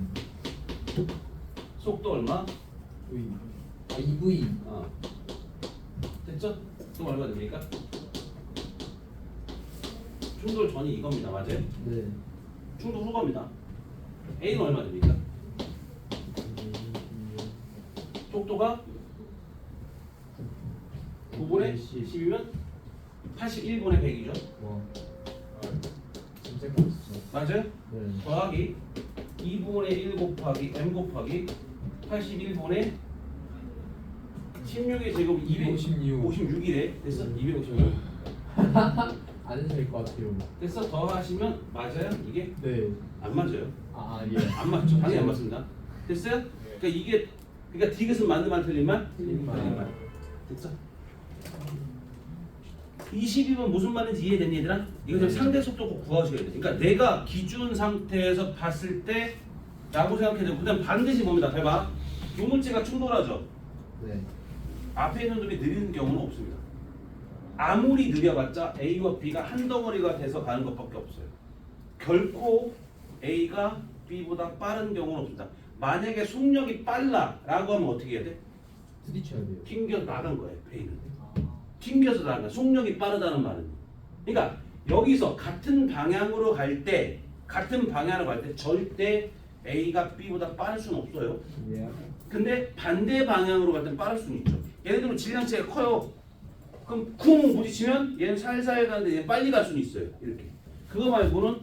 속도 얼마? V. 2V. 됐죠? 또 얼마 됩니까? 충돌 전이 이겁니다. 맞아요? 네. 충돌 후 겁니다. A는 얼마 됩니까? 속도가 9분의 10이면 81분의 100이죠. 와 아, 진짜 멋있어. 맞아요? 네. 더하기 2분의 1 곱하기 m 곱하기 81분의 16의 제곱 256이래. 됐어? 256. 안 해도 될 것 같아요. 됐어? 더하시면 맞아요? 이게? 네. 안 맞아요. 예. 안 맞죠? 당연히 안 맞습니다. 됐어요? 그러니까 이게 그러니까 디귿은 맞는 말 틀린 말? 틀린 말. 틀린 말. 됐어? 22번 무슨 말인지 이해됐니 얘들아? 이거 좀 네. 상대 속도 꼭 구하셔야 돼. 그러니까 내가 기준 상태에서 봤을 때 라고 생각해야 되고 그다음 반드시 뭡니다. 잘 봐. 두 문제가 충돌하죠. 네. 앞에 있는 놈이 느리는 경우는 없습니다. 아무리 느려봤자 A와 B가 한 덩어리가 돼서 가는 것밖에 없어요. 결코 A가 B보다 빠른 경우는 없습니다. 만약에 속력이 빨라라고 하면 어떻게 해야 돼? 부딪혀야 돼요. 튕겨 나간 거예요. A는 튕겨서 나간 거야. 속력이 빠르다는 말은. 그러니까 여기서 같은 방향으로 갈 때 절대 A가 B보다 빠를 수는 없어요. 예. 근데 반대 방향으로 갈 땐 빠를 수는 있죠. 예를 들면 질량체가 커요. 그럼 쿵 부딪히면 얘는 살살 가는데 얘는 빨리 갈 수는 있어요. 이렇게. 그거 말고는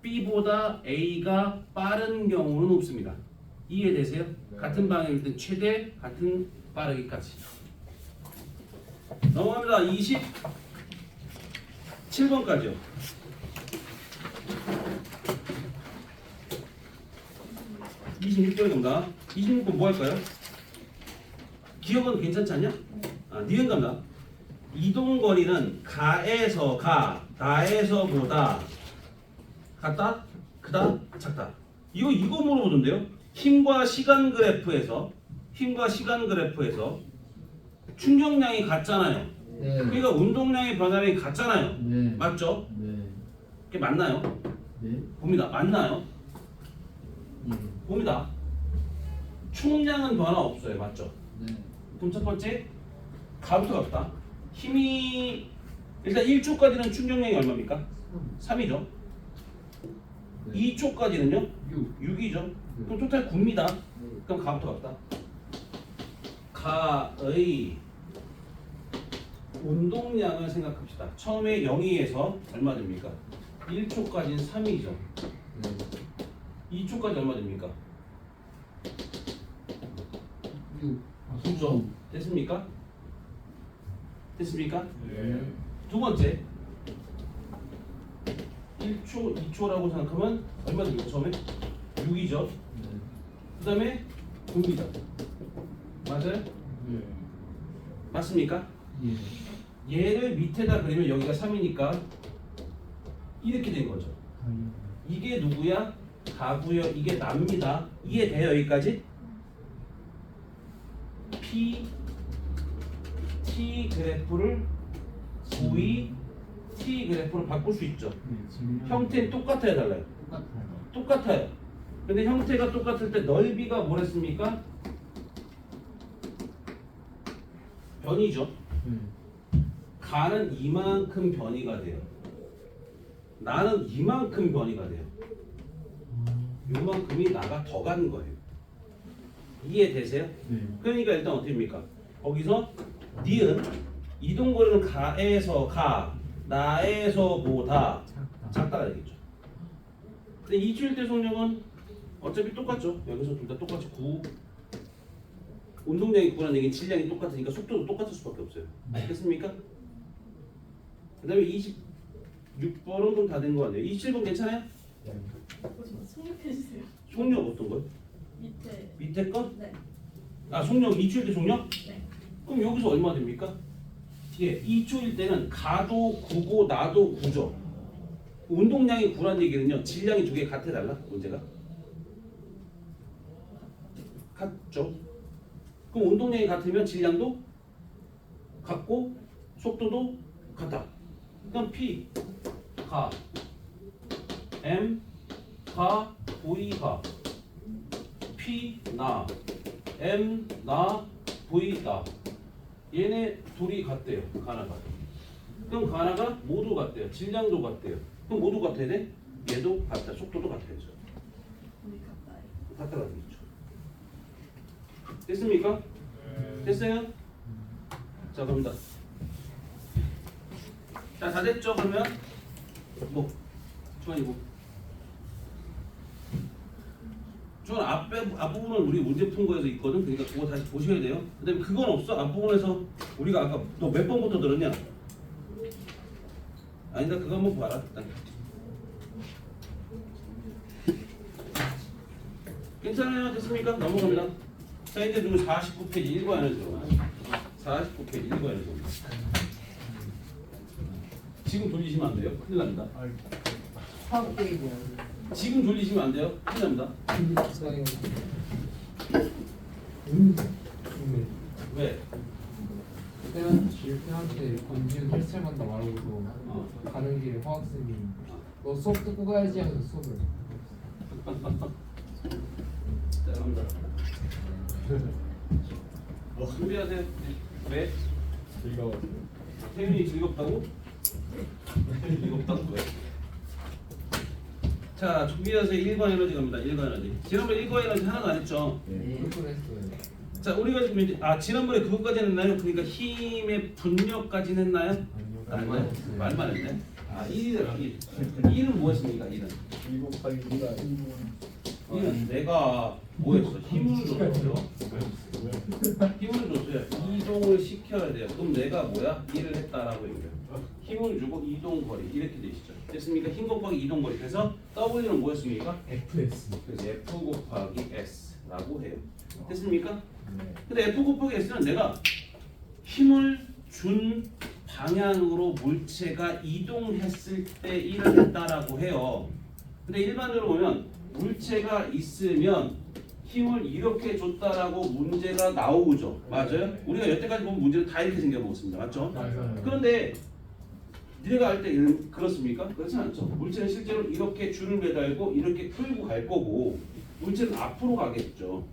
B보다 A가 빠른 경우는 없습니다. 이해되세요? 같은 방향일 땐 최대 같은 빠르기까지. 넘어갑니다. 27번까지요. 26번에 갑니다. 26번 뭐 할까요? 기억은 괜찮지 않냐? 니은 갑니다. 이동거리는 가에서 가, 나에서 보다 같다? 크다? 작다? 이거 물어보던데요? 힘과 시간 그래프에서 충격량이 같잖아요. 네. 그러니까 운동량의 변화량이 같잖아요. 네. 맞죠? 네. 그게 맞나요? 네. 봅니다. 맞나요? 예. 봅니다. 총량은 변화 없어요. 맞죠? 네. 그럼 첫 번째 가부터 갑시다. 힘이 일단 1초까지는 충격량이 얼마입니까? 3이죠. 네. 2초까지는요? 6. 6이죠. 그럼 토탈 9입니다. 그럼 가부터 갑시다. 가의 운동량을 생각합시다. 처음에 0에서 얼마 됩니까? 1초까지는 3이죠. 네. 2초까지 얼마 됩니까? 6. 9죠. 됐습니까? 됐습니까? 네. 두 번째 1초, 2초라고 생각하면 얼마 됩니까? 처음에 6이죠. 네. 그 다음에 9입니다. 맞아요? 네. 맞습니까? 예. 얘를 밑에다 그리면 여기가 3이니까 이렇게 된 거죠. 이게 누구야? 가고요. 이게 납니다. 이해돼요? 여기까지? P T 그래프를 V T 그래프로 바꿀 수 있죠. 형태는 똑같아요, 달라요? 똑같아요. 똑같아요. 근데 형태가 똑같을 때 넓이가 뭐랬습니까? 변이죠. 네. 가는 이만큼 변이가 돼요. 나는 이만큼 변이가 돼요. 요만큼이 나가 더 가는 거예요. 이해되세요? 네. 그러니까 일단 어떻게 합니까? 거기서 니은 이동거리는 가에서 가, 나에서 보다 작다가 되겠죠. 근데 이주일대 속력은 어차피 똑같죠. 여기서 둘 다 똑같이 9. 운동량이 9라는 얘기는 질량이 똑같으니까 속도도 똑같을 수밖에 없어요. 알겠습니까? 그 다음에 26번은 좀 다 된 거 같네요. 27번 괜찮아요? 속력해주세요. 속력 어떤 거요? 밑에. 밑에 거? 네. 속력 2초일 때 속력? 네. 그럼 여기서 얼마 됩니까? 뒤에 2초일 때는 가도 9고 나도 9죠. 운동량이 9란 얘기는요. 질량이 두 개 같아 달라? 문제가? 같죠. 그럼 운동량이 같으면 질량도 같고 속도도 같다. 그럼 P 가 M 가 V 가 P 나 M 나 V 나 얘네 둘이 같대요. 가나가. 그럼 가나가 모두 같대요. 질량도 같대요. 그럼 모두 같아야 돼? 얘도 같다. 속도도 같아야죠. 다 따라가겠죠. 됐습니까? 네. 됐어요? 자, 갑니다. 자, 다 됐죠? 그러면 뭐 중간이고 중간 앞부분은 우리 문제 푼 거에서 있거든. 그러니까 그거 다시 보셔야 돼요. 그다음에 그건 없어. 앞부분에서 우리가 아까 너 몇 번부터 들었냐? 아니다. 그거 한번 봐라. 일단. 괜찮아요? 됐습니까? 넘어갑니다. 자, 이제 누구 49페이지 읽어야죠. 49페이지 읽어야죠. 지금 돌리시면 안 돼요. 큰일 납니다. 화학 게임이야. 지금 돌리시면 안 돼요. 큰일 납니다. 왜? 실패한테 권지훈 헬스장간다 말하고서 가는 길에 화학쌤이 너 수업 듣고 가야지 하면서 수업을 자, 갑니다. 준비하세요. 왜? 즐거웠어요. 태윤이 즐겁다고? 태윤이 즐겁다고? 왜? 자, 준비하세요. 1번 에너지 갑니다. 1번 에너지. 지난번에 1번 에너지 하나도 안 했죠? 그걸 했어요. 자, 우리가 지금 이제 지난번에 그것까지 했나요? 그러니까 힘의 분력까지는 했나요? 말만 했어요. 말만 했네. 아, 1이다. 1. 1은 뭐였습니까? 1은 2 곱하기 2가 1은 내가 뭐였어? 힘을 줬어요. 힘을 줬어요. 이동을 시켜야 돼요. 그럼 내가 뭐야? 1을 했다라고 얘기해요. 힘을 주고 이동 거리 이렇게 되시죠. 됐습니까? 힘 곱하기 이동 거리. 그래서 W는 뭐였습니까? FS. 그래서 F 곱하기 S라고 해요. 됐습니까? 네. 근데 F 곱하기 S는 내가 힘을 준 방향으로 물체가 이동했을 때 일을 했다라고 해요. 근데 일반적으로 보면 물체가 있으면 힘을 이렇게 줬다라고 문제가 나오죠. 맞아요? 우리가 여태까지 본 문제는 다 이렇게 생겨먹었습니다. 맞죠? 맞아요. 그런데 니네가 할 때 그렇습니까? 그렇지 않죠. 물체는 실제로 이렇게 줄을 매달고 이렇게 끌고 갈 거고 물체는 앞으로 가겠죠.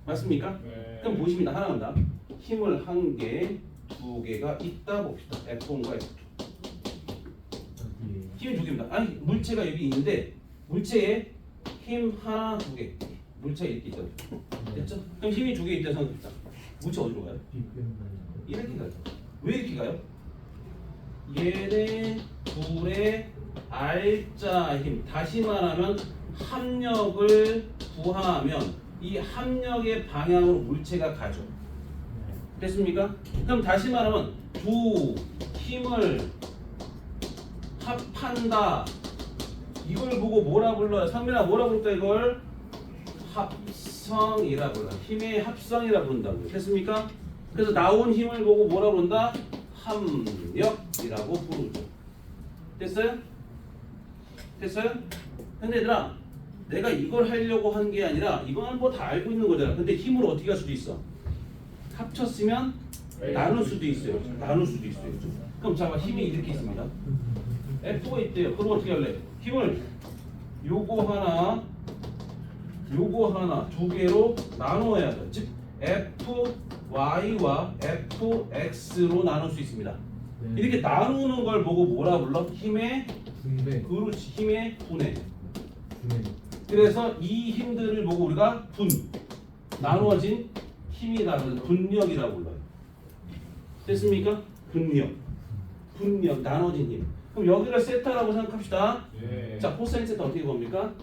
맞습니까? 네. 그럼 보십니다. 하나 간다. 힘을 한 개, 두 개가 있다 봅시다. F1과 F2. 힘이 두 개입니다. 아니 물체가 여기 있는데 물체에 힘 하나, 두 개. 물체가 이렇게 있다. 됐죠? 그럼 힘이 두 개 있다 생각합니다. 물체 어디로 가요? 이렇게 가요. 왜 이렇게 가요? 얘네 둘의 R자 힘. 다시 말하면 합력을 구하면 이 합력의 방향으로 물체가 가죠. 됐습니까? 그럼 다시 말하면 두 힘을 합한다. 이걸 보고 뭐라 불러요? 상민아 뭐라 부를까 이걸? 합성이라 불러. 힘의 합성이라 부른다고요. 됐습니까? 그래서 나온 힘을 보고 뭐라 부른다? 합력이라고 부르죠. 됐어요? 됐어요? 근데 얘들아 내가 이걸 하려고 한 게 아니라 이건 뭐 다 알고 있는 거잖아. 근데 힘으로 어떻게 할 수도 있어? 합쳤으면 나눌 수도 있어요. 나눌 수도 있어요. 그럼 잠깐 힘이 이렇게 있습니다. F가 있대요. 그럼 어떻게 할래? 힘을 요거 하나 두 개로 나눠야 돼. 즉 FY와 FX로 나눌 수 있습니다. 이렇게 나누는 걸 보고 뭐라 불러? 힘의 분배. 그렇지. 힘의 분해. 분해. 그래서 이 힘들을 보고 우리가 나누어진 힘이라고 분력이라고 불러요. 됐습니까? 분력 나눠진 힘. 그럼 여기를 세타라고 생각합시다. 예. 자, 코사인 세타 어떻게 봅니까?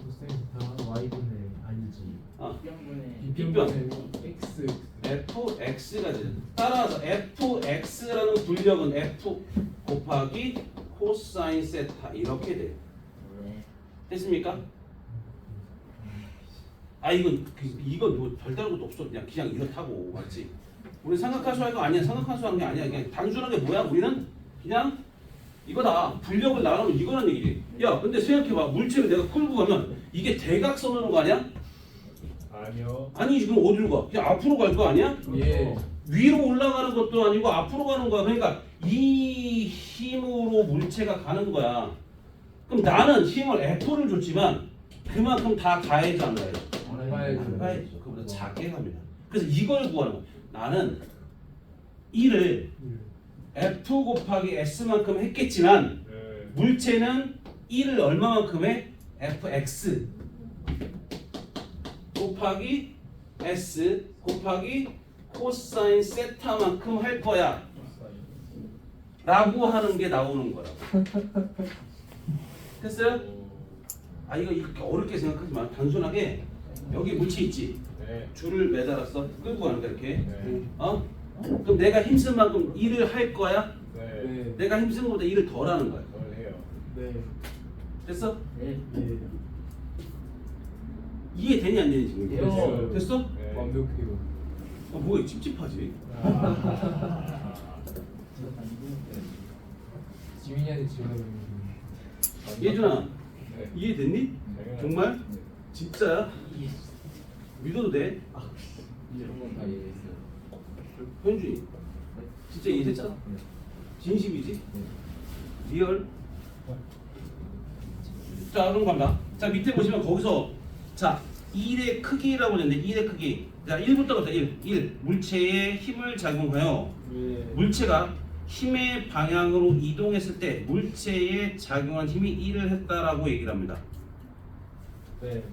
Y분의 아니지. 아, B형분의 B편분의 X. fx가 되죠. 따라서 fx라는 분력은 f 곱하기 코사인 세타 이렇게 돼요. 됐습니까? 아 이건 뭐 별다른 것도 없어. 그냥 이렇다고 맞지? 우리 삼각함수 거 아니야. 삼각함수 한 게 아니야. 그냥 단순한 게 뭐야? 우리는 그냥 이거다. 분력을 나누면 이거란 얘기지. 야, 근데 생각해봐. 물체를 내가 끌고 가면 이게 대각선으로 가냐? 아니요. 아니 지금 어디로 가? 그냥 앞으로 갈 거 아니야? 예. 위로 올라가는 것도 아니고 앞으로 가는 거야. 그러니까 이 힘으로 물체가 가는 거야. 그럼 나는 힘을 F를 줬지만 그만큼 다 가해지 안 가해지? 안 가해지죠. 그보다 작게 갑니다. 그래서 이걸 구하는 거야. 나는 1을 F 곱하기 S만큼 했겠지만 네. 물체는 1을 얼마만큼 해? FX 곱하기 S 곱하기 코사인 세타만큼 할 거야 라고 하는 게 나오는 거라고. 됐어요? 아 이거 이렇게 어렵게 생각하지 마. 단순하게 여기 물체 있지? 네. 줄을 매달았어. 끌고 가는 거야 이렇게. 네. 어? 그럼 내가 힘쓴 만큼 일을 할 거야? 네. 네. 내가 힘쓴 것보다 일을 덜 하는 거야. 뭘 해요? 네. 됐어? 네. 네. 이해되니 안 되니 지금? 돼요. 됐어? 네. 완벽해요. 뭐가 찝찝하지? 아. 지민이한테 질문을 예준아 네. 이해됐니? 당연하죠. 정말? 네. 진짜야? 믿어도 돼? 이런 건 다 이해했어요. 현준이 진짜 이해됐어? 진심이지? 리얼? 자 그럼 간다. 자 밑에 보시면 거기서 자 1의 크기라고 했는데 1의 크기 자 1부터 1 물체에 힘을 작용하여 네. 물체가 힘의 방향으로 이동했을 때 물체에 작용한 힘이 1을 했다라고 얘기를 합니다. 네.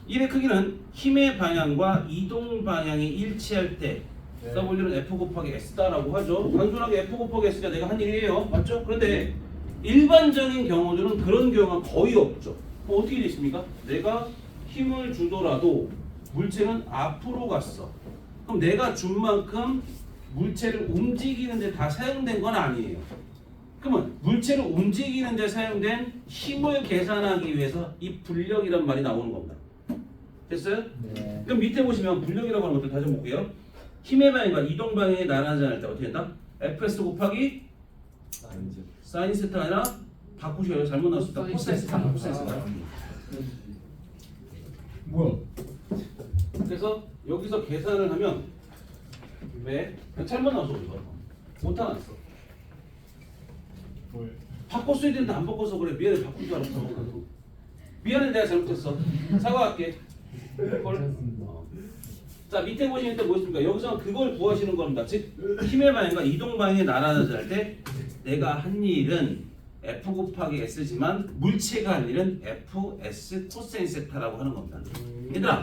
1의 크기는 힘의 방향과 이동 방향이 일치할 때 네. W는 F 곱하기 S다라고 하죠. 단순하게 F 곱하기 S가 내가 한 일이에요. 맞죠? 그런데 일반적인 경우들은 그런 경우가 거의 없죠. 뭐 어떻게 됐습니까? 내가 힘을 주더라도 물체는 앞으로 갔어. 그럼 내가 준 만큼 물체를 움직이는 데 다 사용된 건 아니에요. 그러면 물체를 움직이는 데 사용된 힘을 계산하기 위해서 이 불력이란 말이 나오는 겁니다. 됐어요? 네. 그럼 밑에 보시면 불력이라고 하는 것들 다시 한번 볼게요. 힘의 방향과 이동 방향이 나란하지 않을 때 어떻게 된다? fs 곱하기 사인 세타가 아니라 바꾸셔요. 잘못 나왔습니다. 코사인 세타, 코사인 세타. 뭐야? 그래서 여기서 계산을 하면 왜? 잘못 나왔어 이거. 못 나왔어. 뭘? 바꿨어야 되는데 안 바꿔서 그래. 미안해 바꾼 줄 알았어. 미안해 내가 잘못했어. 사과할게. 괜찮습니다. 자 밑에 보시면 또 뭐 있습니까? 여기서 그걸 구하시는 겁니다. 즉 힘의 방향과 이동 방향이 나란하지 않을 때 내가 한 일은 F 곱하기 S지만 물체가 할 일은 FS 코사인 세타라고 하는 겁니다. 얘들아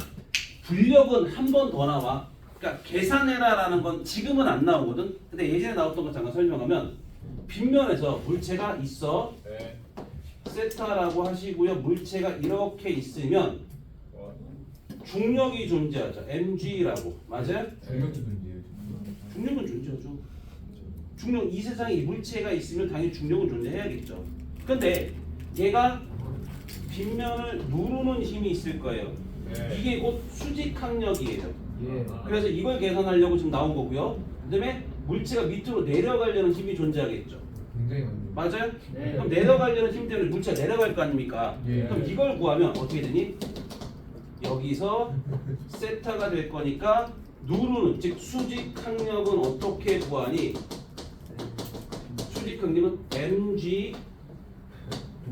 불력은 한 번 더 나와. 그러니까 계산해라라는 건 지금은 안 나오거든. 근데 예전에 나왔던 거 잠깐 설명하면 빗면에서 물체가 있어. 네. 세타라고 하시고요. 물체가 이렇게 있으면 중력이 존재하죠. mg라고. 맞아요? 중력도 문제예요. 중력은 존재하죠. 중력 이 세상에 이 물체가 있으면 당연히 중력은 존재해야겠죠. 근데 얘가 빗면을 누르는 힘이 있을 거예요. 네. 이게 곧 수직항력이에요. 예. 그래서 이걸 계산하려고 지금 나온 거고요. 그다음에 물체가 밑으로 내려가려는 힘이 존재하겠죠. 굉장히 많네요. 맞아요? 네. 그럼 내려가려는 힘 때문에 물체가 내려갈 거 아닙니까? 예. 그럼 이걸 구하면 어떻게 되니? 여기서 세타가 될 거니까 누르는 즉 수직항력은 어떻게 구하니? 수직항력은 mg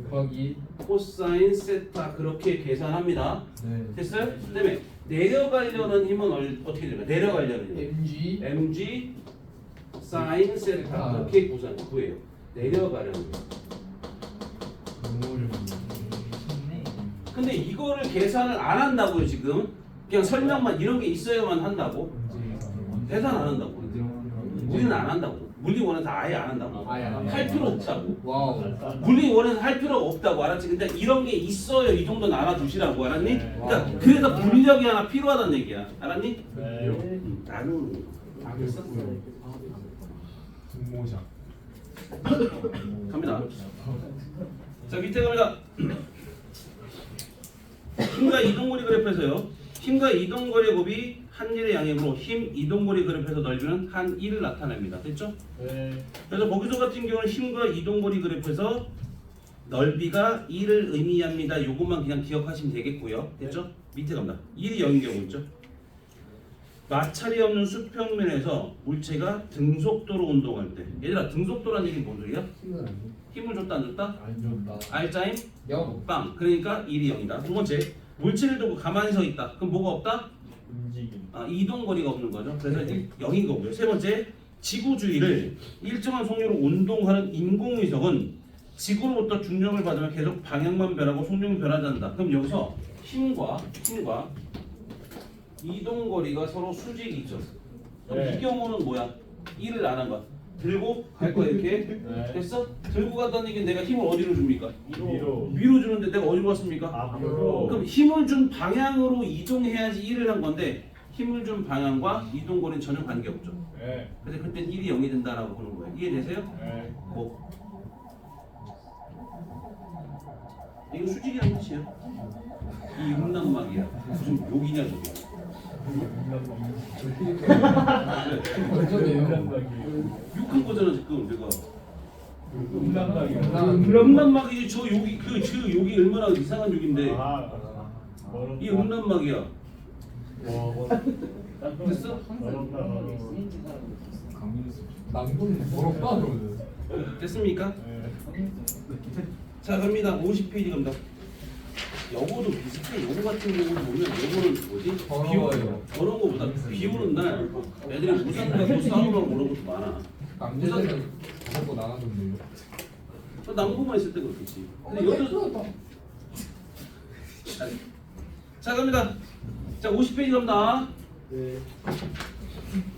곱하기 코사인 세타 그렇게 계산합니다. 네. 됐어요? 그다음에 내려가려는 힘은 어떻게 될까요? 내려가려는 힘 mg mg 사인 세타 그렇게 구해요. 내려가려는 힘. 용어를 근데 이거를 계산을 안 한다고요 지금. 그냥 설명만 이런 게 있어야만 한다고. 계산 안 한다고. 우리는 안 한다고. 물리원에서 아예 안 한다고. 아예 안 할 필요 없다고. 와우. 물리원에서 할 필요 없다고 알았지? 근데 이런 게 있어요. 이 정도는 알아두시라고 알았니? 네. 그러니까 그래서 불력이 하나 필요하다는 얘기야. 알았니? 네. 나는 알겠어? 분모작. 갑니다. 자 밑에 갑니다. 힘과 이동거리 그래프에서요. 힘과 이동거리의 곱이 한 일의 양이므로 힘 이동거리 그래프에서 넓이는 한 1을 나타냅니다. 됐죠? 네. 그래서 거기서 같은 경우는 힘과 이동거리 그래프에서 넓이가 1을 의미합니다. 요것만 그냥 기억하시면 되겠고요. 됐죠? 밑에 갑니다. 1이 0인 경우 있죠? 마찰이 없는 수평면에서 물체가 등속도로 운동할 때 얘들아 등속도라는 얘기는 뭔 소리야? 힘을 줬다 안 줬다? 안 좋다. R자임 0. 빵. 그러니까 1이 0이다. 두 번째 물체를 두고 가만히 서 있다. 그럼 뭐가 없다? 움직임. 이동거리가 없는 거죠. 그래서 0인 거고요. 세 번째 지구 주위를 일정한 속력으로 운동하는 인공위성은 지구로부터 중력을 받으면 계속 방향만 변하고 속력이 변하지 않는다. 그럼 여기서 힘과 이동거리가 서로 수직이죠. 그럼 네. 이 경우는 뭐야? 1을 안 한 거야. 들고 갈 거야 이렇게. 네. 됐어? 들고 간다는 얘기는 내가 힘을 어디로 줍니까? 위로. 위로 주는데 내가 어디로 갔습니까? 앞으로. 그럼 힘을 준 방향으로 이동해야지 1을 한 건데 힘을 준 방향과 이동거리는 전혀 관계없죠. 네. 근데 그때 1이 0이 된다라고 보는 거예요. 이해되세요? 네. 뭐 이거 수직이라는 뜻이에요. 이 음란막이야. 무슨 욕이냐 저게. 어쩌네요. 욕한 거잖아 지금 내가. 음란막이요. 음란막이지 저 욕이 저 욕이 얼마나 이상한 욕인데. 이 음란막이야. 됐어? 남군 더럽다 그러면. 됐습니까? 자 갑니다. 50페이지 갑니다. 영어도 비슷해. 영어 같은 경우는 보면 영어는 뭐지? 더러워요. 더러운 거보다 비 오는 날 애들이 우산 갖고 싸우고 그런 것도 많아. 남자들은 벗고 나가던데요. 남고만 있을 때 그렇겠지. 근데 여자 자 갑니다. 자 50페이지 갑니다.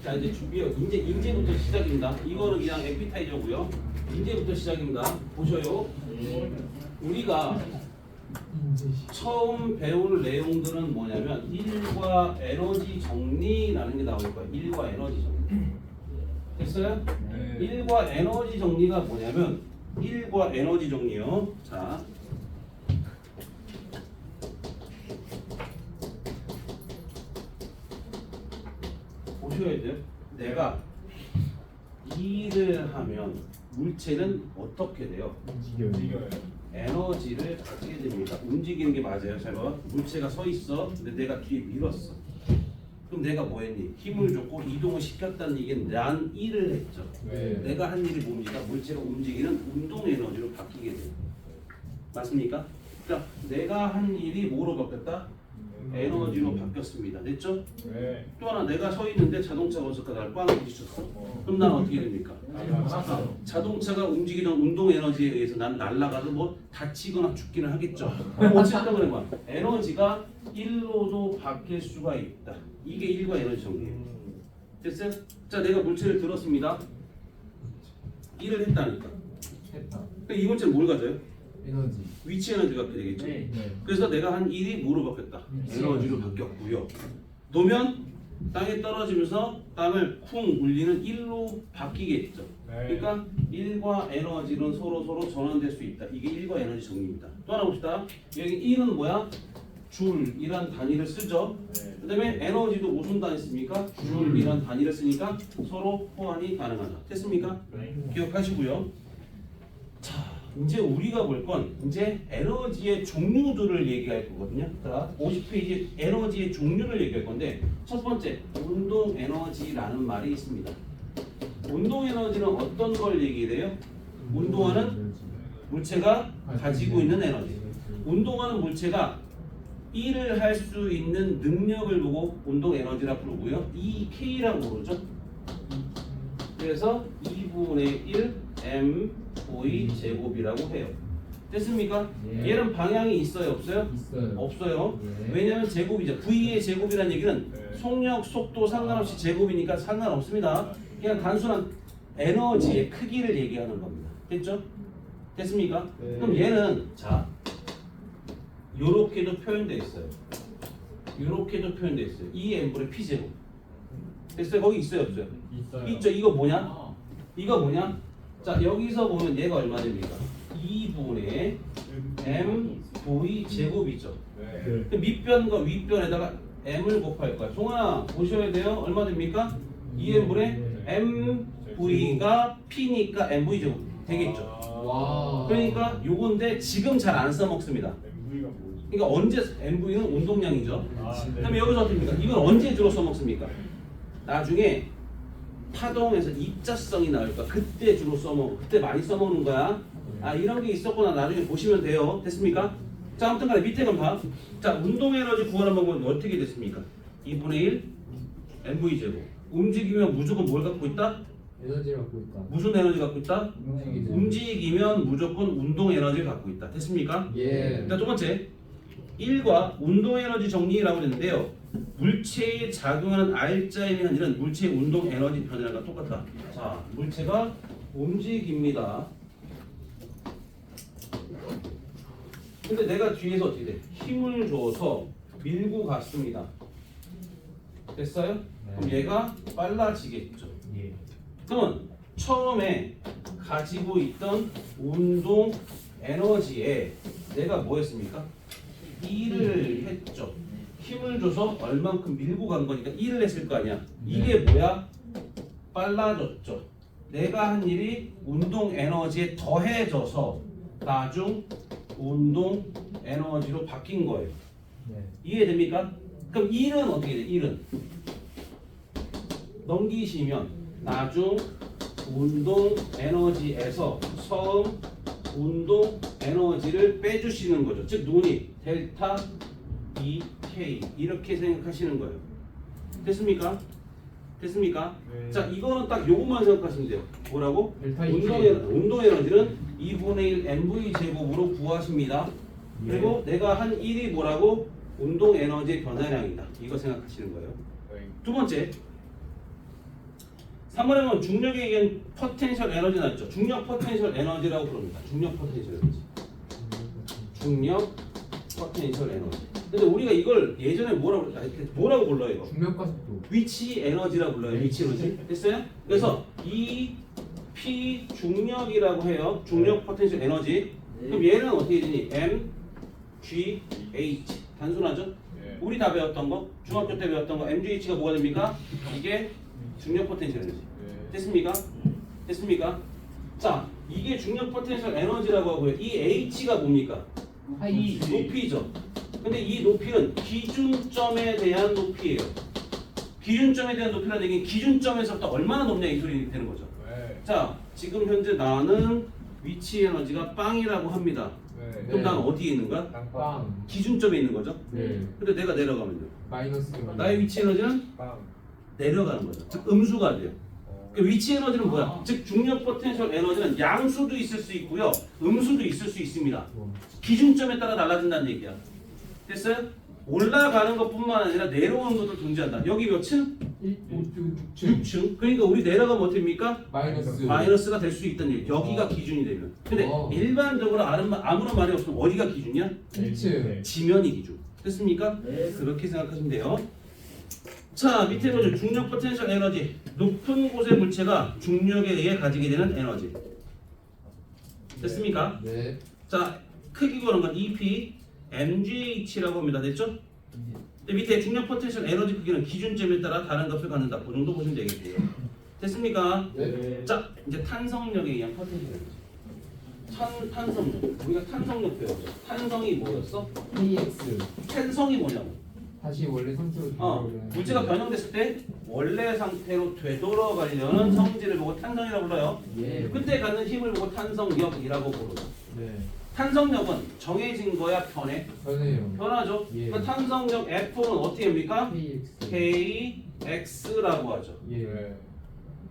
자 이제 준비요. 인제부터 시작입니다. 이거는 그냥 에피타이저고요. 인제부터 시작입니다. 보셔요. 우리가 처음 배울 내용들은 뭐냐면 1과 에너지 정리라는 게 나올 거예요. 1과 에너지 정리. 됐어요? 1과 에너지 정리가 뭐냐면 1과 에너지 정리요. 자. 보셔야 돼요. 내가 일을 하면 물체는 어떻게 돼요? 움직여요. 에너지를 갖게 됩니다. 움직이는 게 맞아요. 잘 봐. 물체가 서 있어. 근데 내가 뒤에 밀었어. 그럼 내가 뭐 했니? 힘을 줬고 이동을 시켰다는 얘기는 난 일을 했죠. 네. 내가 한 일이 뭡니까? 물체가 움직이는 운동 에너지로 바뀌게 돼요. 맞습니까? 그러니까 내가 한 일이 뭐로 바뀌었다? 에너지로 바뀌었습니다. 됐죠? 네. 또 하나 내가 서 있는데 자동차가 어서까 나를 꽝 부딪혔어. 그럼 난 어떻게 됩니까? 자동차가 움직이던 운동 에너지에 의해서 난 날아가도 뭐 다치거나 죽기는 하겠죠. 그럼 어쨌든 그래 봐. 에너지가 1로도 바뀔 수가 있다. 이게 1과 에너지 정리예요. 됐어요? 자, 내가 물체를 들었습니다. 일을 했다니까. 했다. 그럼 이 물체는 뭘 가져요? 에너지. 위치 에너지 갖게 되겠죠. 네. 그래서 내가 한 일이 뭐로 바뀌었다? 위치 에너지로 바뀌었고요. 놓으면 땅에 떨어지면서 땅을 쿵 울리는 1로 바뀌겠죠. 네. 그러니까 1과 에너지는 서로 전환될 수 있다. 이게 1과 에너지 정리입니다. 또 하나 봅시다. 여기 1은 뭐야? 줄이란 단위를 쓰죠. 네. 그 다음에 에너지도 무슨 단위 씁니까? 줄이란 단위를 쓰니까 서로 호환이 가능하다. 됐습니까? 기억하시고요. 자, 이제 우리가 볼 건 이제 에너지의 종류들을 얘기할 거거든요. 자, 50페이지 에너지의 종류를 얘기할 건데 첫 번째 운동 에너지라는 말이 있습니다. 운동 에너지는 어떤 걸 얘기해요? 운동하는 물체가 가지고 있는 에너지. 운동하는 물체가 일을 할 수 있는 능력을 보고 운동 에너지라 부르고요. EK라고 부르죠. 그래서 2분의 1 mv 제곱이라고 해요. 됐습니까? 예. 얘는 방향이 있어요, 없어요? 있어요. 없어요. 예. 왜냐하면 제곱이죠. V의 제곱이라는 얘기는 네. 속력, 속도 상관없이 제곱이니까 상관없습니다. 그냥 단순한 에너지의 크기를 얘기하는 겁니다. 됐죠? 됐습니까? 네. 그럼 얘는 자 요렇게도 표현되어 있어요. 요렇게도 표현되어 있어요. E n분의 P 제곱. 됐어요? 거기 있어요, 없어요? 있어요. 있죠. 이거 뭐냐? 이거 뭐냐? 자 여기서 보면 얘가 얼마 됩니까? 2분의 mv 제곱이죠. 네. 그 밑변과 윗변에다가 m을 곱할 거야. 송아 보셔야 돼요. 얼마 됩니까? 2n분의 mv가 p니까 mv 제곱 되겠죠. 와. 그러니까 요건데 지금 잘 안 써먹습니다. MV가 뭐지? 그러니까 언제 mv는 운동량이죠. 네. 그다음에 여기서 어떻습니까? 이건 언제 주로 써먹습니까? 나중에 파동에서 입자성이 나올까 그때 주로 써먹어. 그때 많이 써먹는 거야. 아 이런 게 있었구나. 나중에 보시면 돼요. 됐습니까? 자 아무튼간에 밑에 건 봐. 자 운동 에너지 구하는 방법은 어떻게 됐습니까? 2분의 1 mv 제곱. 움직이면 무조건 뭘 갖고 있다? 에너지를 갖고 있다. 무슨 에너지 갖고 있다? 움직이죠. 움직이면 무조건 운동 에너지를 갖고 있다. 됐습니까? 예. 자, 두 번째 1과 운동 에너지 정리라고 했는데요. 물체에 작용하는 R자에 의한 이런 물체의 운동 에너지 변화가 똑같다. 자, 물체가 움직입니다. 근데 내가 뒤에서 어떻게 돼? 힘을 줘서 밀고 갔습니다. 됐어요? 그럼 얘가 빨라지겠죠. 예. 그러면 처음에 가지고 있던 운동 에너지에 내가 뭐 했습니까? 1을 했죠. 힘을 줘서 얼만큼 밀고 간 거니까 1을 했을 거 아니야. 이게 뭐야? 빨라졌죠. 내가 한 일이 운동 에너지에 더해져서 나중 운동 에너지로 바뀐 거예요. 네. 이해됩니까? 그럼 1은 어떻게 돼? 1은 넘기시면 나중 운동 에너지에서 처음 운동 에너지를 빼주시는 거죠. 즉 눈이 델타 EK 이렇게 생각하시는 거예요. 됐습니까? 됐습니까? 네. 자, 이거는 딱 요것만 생각하시면 돼요. 뭐라고? 델타 운동 에너지는 2분의 1 mv 제곱으로 구하십니다. 예. 그리고 내가 한 1이 뭐라고? 운동 에너지의 변화량이다. 이거 생각하시는 거예요. 두 번째, 3번에 보면 중력에 의한 포텐셜 에너지 나왔죠. 중력 포텐셜 에너지라고 부릅니다. 중력 포텐셜 에너지. 중력 포텐셜 에너지. 근데 우리가 이걸 예전에 뭐라고 불러요? 이거? 중력 가속도. 위치 에너지라고 불러요. 위치 에너지. 됐어요? 그래서 이 P 중력이라고 해요. 중력 포텐셜 에너지. 그럼 얘는 어떻게 되니? M, G, H. 단순하죠? 예. 우리 다 배웠던 거, 중학교 때 배웠던 거, MGH가 뭐가 됩니까? 이게 중력 포텐셜 에너지. 됐습니까? 됐습니까? 자, 이게 중력 포텐셜 에너지라고 하고요. 이 H가 뭡니까? 하이. 높이죠. 근데 이 높이는 기준점에 대한 높이예요. 기준점에 대한 높이라는 얘기는 기준점에서부터 얼마나 높냐 이 소리 되는 거죠. 네. 자, 지금 현재 나는 위치 에너지가 빵이라고 합니다. 네. 그럼 나는 어디에 있는가? 빵. 기준점에 있는 거죠. 네. 근데 내가 내려가면요. 마이너스. 나의 위치 에너지는 빵. 내려가는 거죠. 즉 음수가 돼요. 그 위치 에너지는 뭐야? 즉 중력 포텐셜 에너지는 양수도 있을 수 있고요, 음수도 있을 수 있습니다. 기준점에 따라 달라진다는 얘기야. 됐어요? 올라가는 것뿐만 아니라 내려오는 것도 존재한다. 여기 몇 층? 6층. 6층. 그러니까 우리 내려가면 어떻게 됩니까? 마이너스. 마이너스가 될 수 있다는 얘기. 여기가 기준이 되면. 근데 어. 일반적으로 아무런 말이 없으면 어디가 기준이야? 1층. 지면이 기준. 됐습니까? 그렇게 생각하시면 돼요. 자, 밑에 보죠. 중력 포텐셜 에너지. 높은 곳의 물체가 중력에 의해 가지게 되는 에너지. 됐습니까? 네. 자, 크기 구하는 건 EP, MGH라고 합니다. 됐죠? 근데 밑에 중력 포텐셜 에너지 크기는 기준점에 따라 다른 값을 갖는다. 그 정도 보시면 되겠고요. 됐습니까? 네. 자, 이제 탄성력에 의한 포텐셜 에너지. 탄성력. 우리가 탄성력 배웠죠. 탄성이 뭐였어? KX. 탄성이 뭐냐고. 다시 원래 상태로 돌아오려면. 물체가 변형됐을 때 원래 상태로 되돌아가려는 성질을 보고 탄성이라고 불러요. 예. 그때 갖는 힘을 보고 탄성력이라고 부르죠. 네. 탄성력은 정해진 거야, 변해? 변해요. 변하죠. 예. 그 탄성력 F는 어떻게 합니까? KX. KX라고 하죠. 예. 네.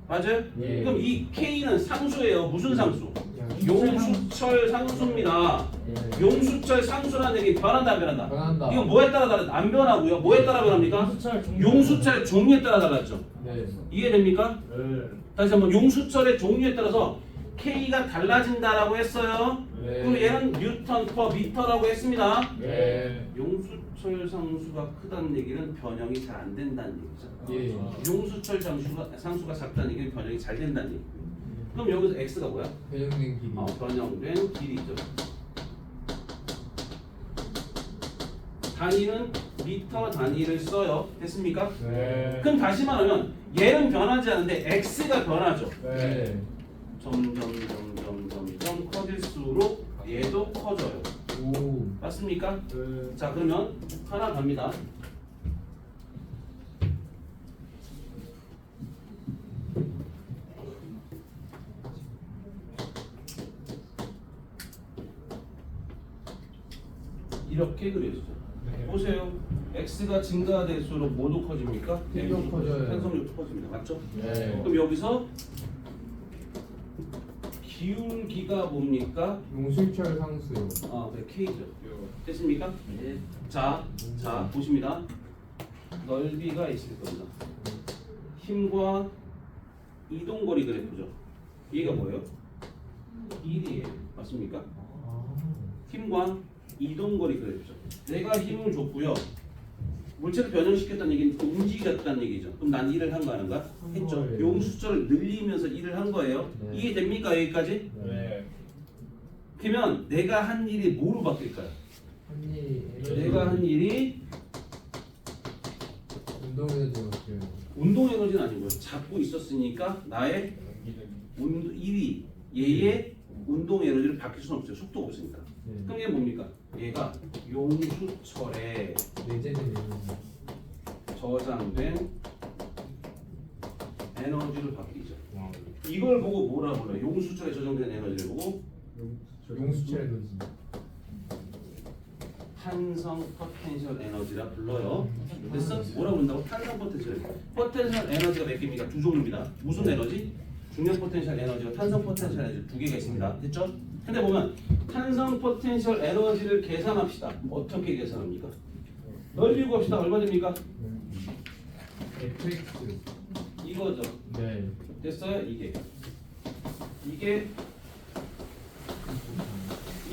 맞아요? 예. 그럼 이 K는 상수예요. 무슨 상수? 양- 용수철 상수입니다. 예. 용수철 상수라는 얘기 변한다 안 변한다? 변한다. 이건 뭐에 따라 다르다? 안 변하고요. 뭐에 따라 변합니까? 용수철의 종류에 따라 달랐죠. 네. 이해됩니까? 다시 한번 용수철의 종류에 따라서 K가 달라진다라고 했어요. 네. 그리고 얘는 뉴턴 퍼 미터라고 했습니다. 네. 용수철 상수가 크다는 얘기는 변형이 잘 안 된다는 얘기죠. 예. 용수철 상수가 작다는 얘기는 변형이 잘 된다는 얘기고요. 그럼 여기서 x가 뭐야? 변형된 길이. 변형된 길이죠. 단위는 미터 단위를 써요. 됐습니까? 네. 그럼 다시 말하면 얘는 변하지 않는데 x가 변하죠. 네. 점점 커질수록 얘도 커져요. 오. 맞습니까? 네. 자, 그러면 하나 갑니다. 이렇게 그려지죠. 네. 보세요. x가 증가될수록 뭐도 커집니까? 힘도 커져요. 탄성력도 커집니다. 맞죠? 네. 그럼 여기서 기울기가 뭡니까? 용수철 상수요. 네, K죠. 됐습니까? 자, 보십니다. 넓이가 있을 겁니다. 힘과 이동거리 그래프죠. 얘가 뭐예요? 1이에요. 맞습니까? 힘과 이동거리 그래프죠. 내가 힘을 줬고요. 물체를 변형시켰다는 얘기는 움직였다는 얘기죠. 그럼 난 일을 한 거 아닌가? 했죠. 용 숫자를 늘리면서 일을 한 거예요. 네. 이해됩니까? 여기까지? 네. 그러면 내가 한 일이 뭐로 바뀔까요? 한이 내가 한 일이 운동에도 바뀌어요. 운동 에너지는 아니고요. 잡고 있었으니까 나의 일이 얘의 운동 에너지를 바뀔 수는 없어요. 속도가 없으니까. 네. 그럼 얘 뭡니까? 얘가 용수철에 내재된 저장된 에너지를 바뀌죠. 와. 이걸 보고 뭐라 불러요? 용수철에 저장된 에너지를 보고 용수철 에너지. 탄성 포텐셜 에너지라 불러요. 됐어? 뭐라 부른다고? 탄성 포텐셜 에너지. 포텐셜 에너지가 몇 개입니까? 두 종류입니다. 무슨 에너지? 중력 포텐셜 에너지와 탄성 포텐셜 에너지 두 개가 있습니다. 됐죠? 근데 보면 탄성 포텐셜 에너지를 계산합시다. 어떻게 계산합니까? 넓이 구합시다. 얼마 됩니까? FX. 이거죠. 네. 됐어요? 이게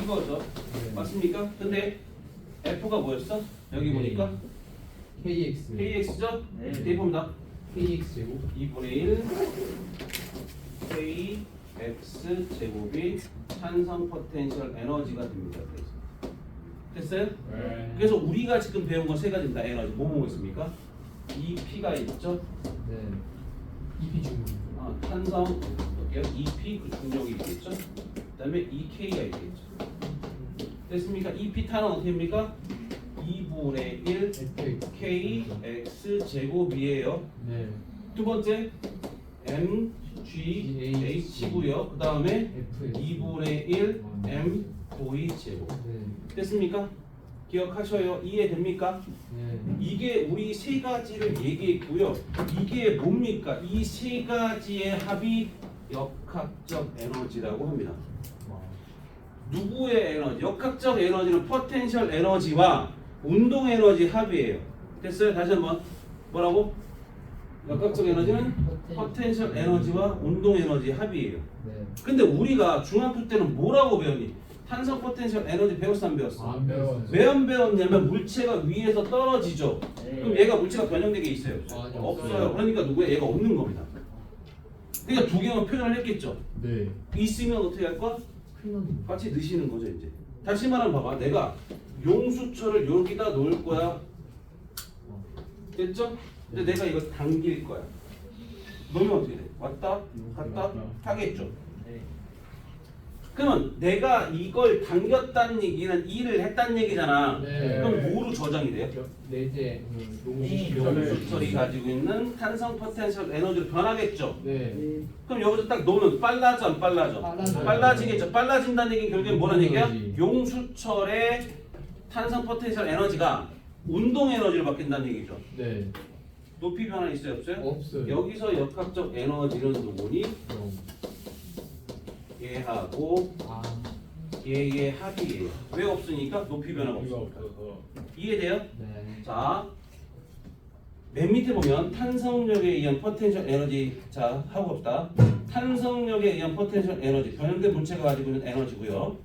이거죠. 네. 맞습니까? 근데 F가 뭐였어? 여기 보니까 KX. KX죠? 네. 봅니다. KX 제곱. 2분의 1 KX 제곱이 탄성 포텐셜 에너지가 됩니다. 됐어요? 네. 그래서 우리가 지금 배운 건 세 가지입니다. 에너지 뭐 있습니까? EP가 있죠? 네. EP 중. 탄성 어때요? EP 그 중력이 있겠죠? 그다음에 EK가 있겠죠. 됐습니까? EP 탄은 어떻게 됩니까? 2분의 1 FX. KX 제곱이에요. 네. 두 번째 MGH고요. 그 다음에 FX. 2분의 1 MV 제곱. 네. 됐습니까? 기억하셔요. 이해됩니까? 네. 이게 우리 세 가지를 얘기했고요. 이게 뭡니까? 이 세 가지의 합이 역학적 에너지라고 합니다. 와. 누구의 에너지? 역학적 에너지는 포텐셜 에너지와 운동 에너지 합이에요. 됐어요? 다시 한번 뭐라고? 역학적 에너지는 포텐셜 에너지와 운동 에너지 합이에요. 네. 근데 우리가 중학교 때는 뭐라고 배웠니? 탄성 포텐셜 에너지 배웠어 안 배웠어? 안 배웠어요. 왜 안 배웠냐면 물체가 위에서 떨어지죠. 그럼 얘가 물체가 변형되게 있어요? 아니요, 없어요. 없어요. 그러니까 누구야? 얘가 없는 겁니다. 그러니까 두 개만 표현을 했겠죠. 네. 있으면 어떻게 할 거야? 큰일 같이 넣으시는 거죠 이제. 다시 말하면 봐봐. 내가 용수철을 여기다 놓을 거야. 됐죠? 근데 내가 이거 당길 거야. 놓으면 어떻게 돼? 왔다 갔다 하겠죠. 그러면 내가 이걸 당겼다는 얘기는 일을 했다는 얘기잖아. 네. 그럼 뭐로 저장이 돼요? 내재. 용수철이 가지고 있는 탄성 포텐셜 에너지로 변하겠죠. 네. 그럼 여기서 딱 놓으면 빨라져 안 빨라져? 빨라져요. 빨라지겠죠. 빨라진다는 얘기는 결국엔 뭐라는 얘기야? 에너지. 용수철의 탄성 포텐셜 에너지가 운동 에너지로 바뀐다는 얘기죠. 네. 높이 변화 있어요 없어요? 없어요. 여기서 역학적 에너지는 누구니? 그럼. 얘하고 아. 얘의 합이에요. 왜 없으니까? 높이 변화가 이거 없으니까. 없어서. 이해돼요? 네. 자, 맨 밑에 보면 탄성력에 의한 포텐셜 에너지. 자, 하고 봅시다. 탄성력에 의한 포텐셜 에너지. 변형된 물체가 가지고 있는 에너지고요.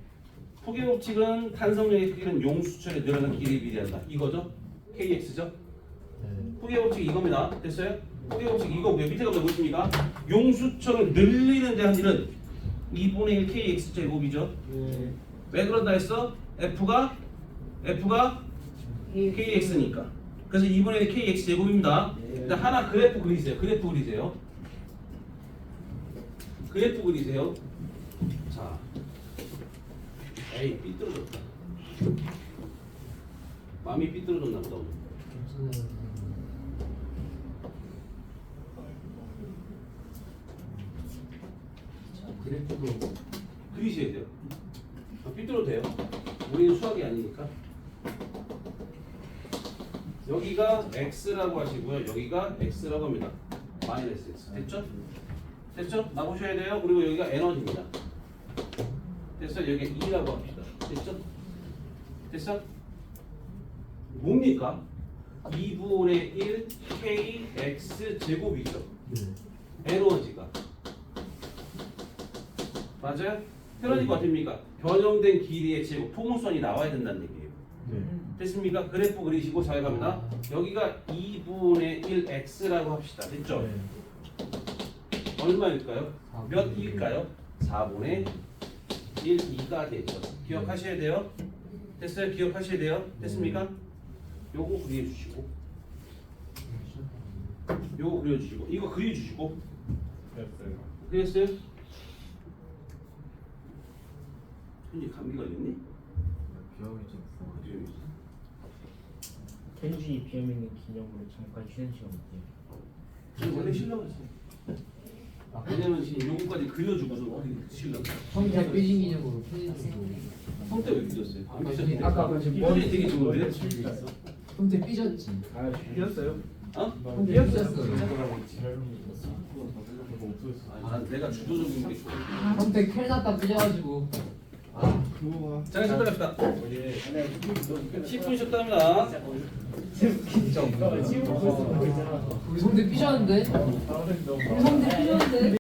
포개 법칙은 탄성력의 크기는 용수철에 늘어나는 길이에 비례한다. 이거죠? KX죠? 네. 포개 법칙 이겁니다. 됐어요? 포개 법칙 이거고요. 밑에 가면 보십니까? 용수철을 늘리는 데 한 일은 2분의 1 KX 제곱이죠. 네. 왜 그런다 했어? F가 KX니까. 그래서 2분의 1 KX 제곱입니다. 일단 하나 그래프 그리세요. 그래프 그리세요. 자, 에이 삐뚤어졌다. 마음이 삐뚤어졌나 보다. 오늘. 괜찮아요. 그래프도 그리셔야 돼요. 삐뚤어도 돼요. 우리는 수학이 아니니까. 여기가 x라고 하시고요. 여기가 x라고 합니다. 마이너스 x. 됐죠? 됐죠? 나보셔야 돼요. 그리고 여기가 에너지입니다. 됐어? 여기 2라고 합시다. 됐죠? 됐어? 뭡니까? 2분의 1 kx 제곱이죠. 네. 에너지가 맞아요? 그러니까 어떻습니까? 변형된 길이의 제곱 포물선이 나와야 된다는 얘기예요. 네. 됐습니까? 그래프 그리시고 잘 갑니다. 여기가 2분의 1x라고 합시다. 됐죠? 네. 얼마일까요? 몇 4분의 1. 일까요? 4분의 1, 2가 되죠. 기억하셔야 돼요. 됐어요? 기억하셔야 돼요. 됐습니까? 요거 그려주시고 요거 그려주시고 이거 그려주시고 됐어요. 그랬어요? 현지 감기 걸렸니? 비염이 좀 있어. 텐준이 비염 있는 기념으로 잠깐 쉬는 시간 없대요. 지금 원래 쉬려고 했어. 왜냐면 지금 요거까지 그려주고서 쉬려고. 성태 삐진 기념으로 펴지는 성대 왜 그렸어요? 아까 그 지금 머리 되게 좋은데? 성태 삐졌지. 아, 이겼어요? 어? 성태 삐졌어. 아, 내가 주도적인 게 좋아. 성태 켈 났다 삐져가지고. 아 자, 쉬었다 갑시다. 10분 쉬었답니다. 진짜 없네. 우리 성태 삐졌는데? 우리 성태 삐졌는데?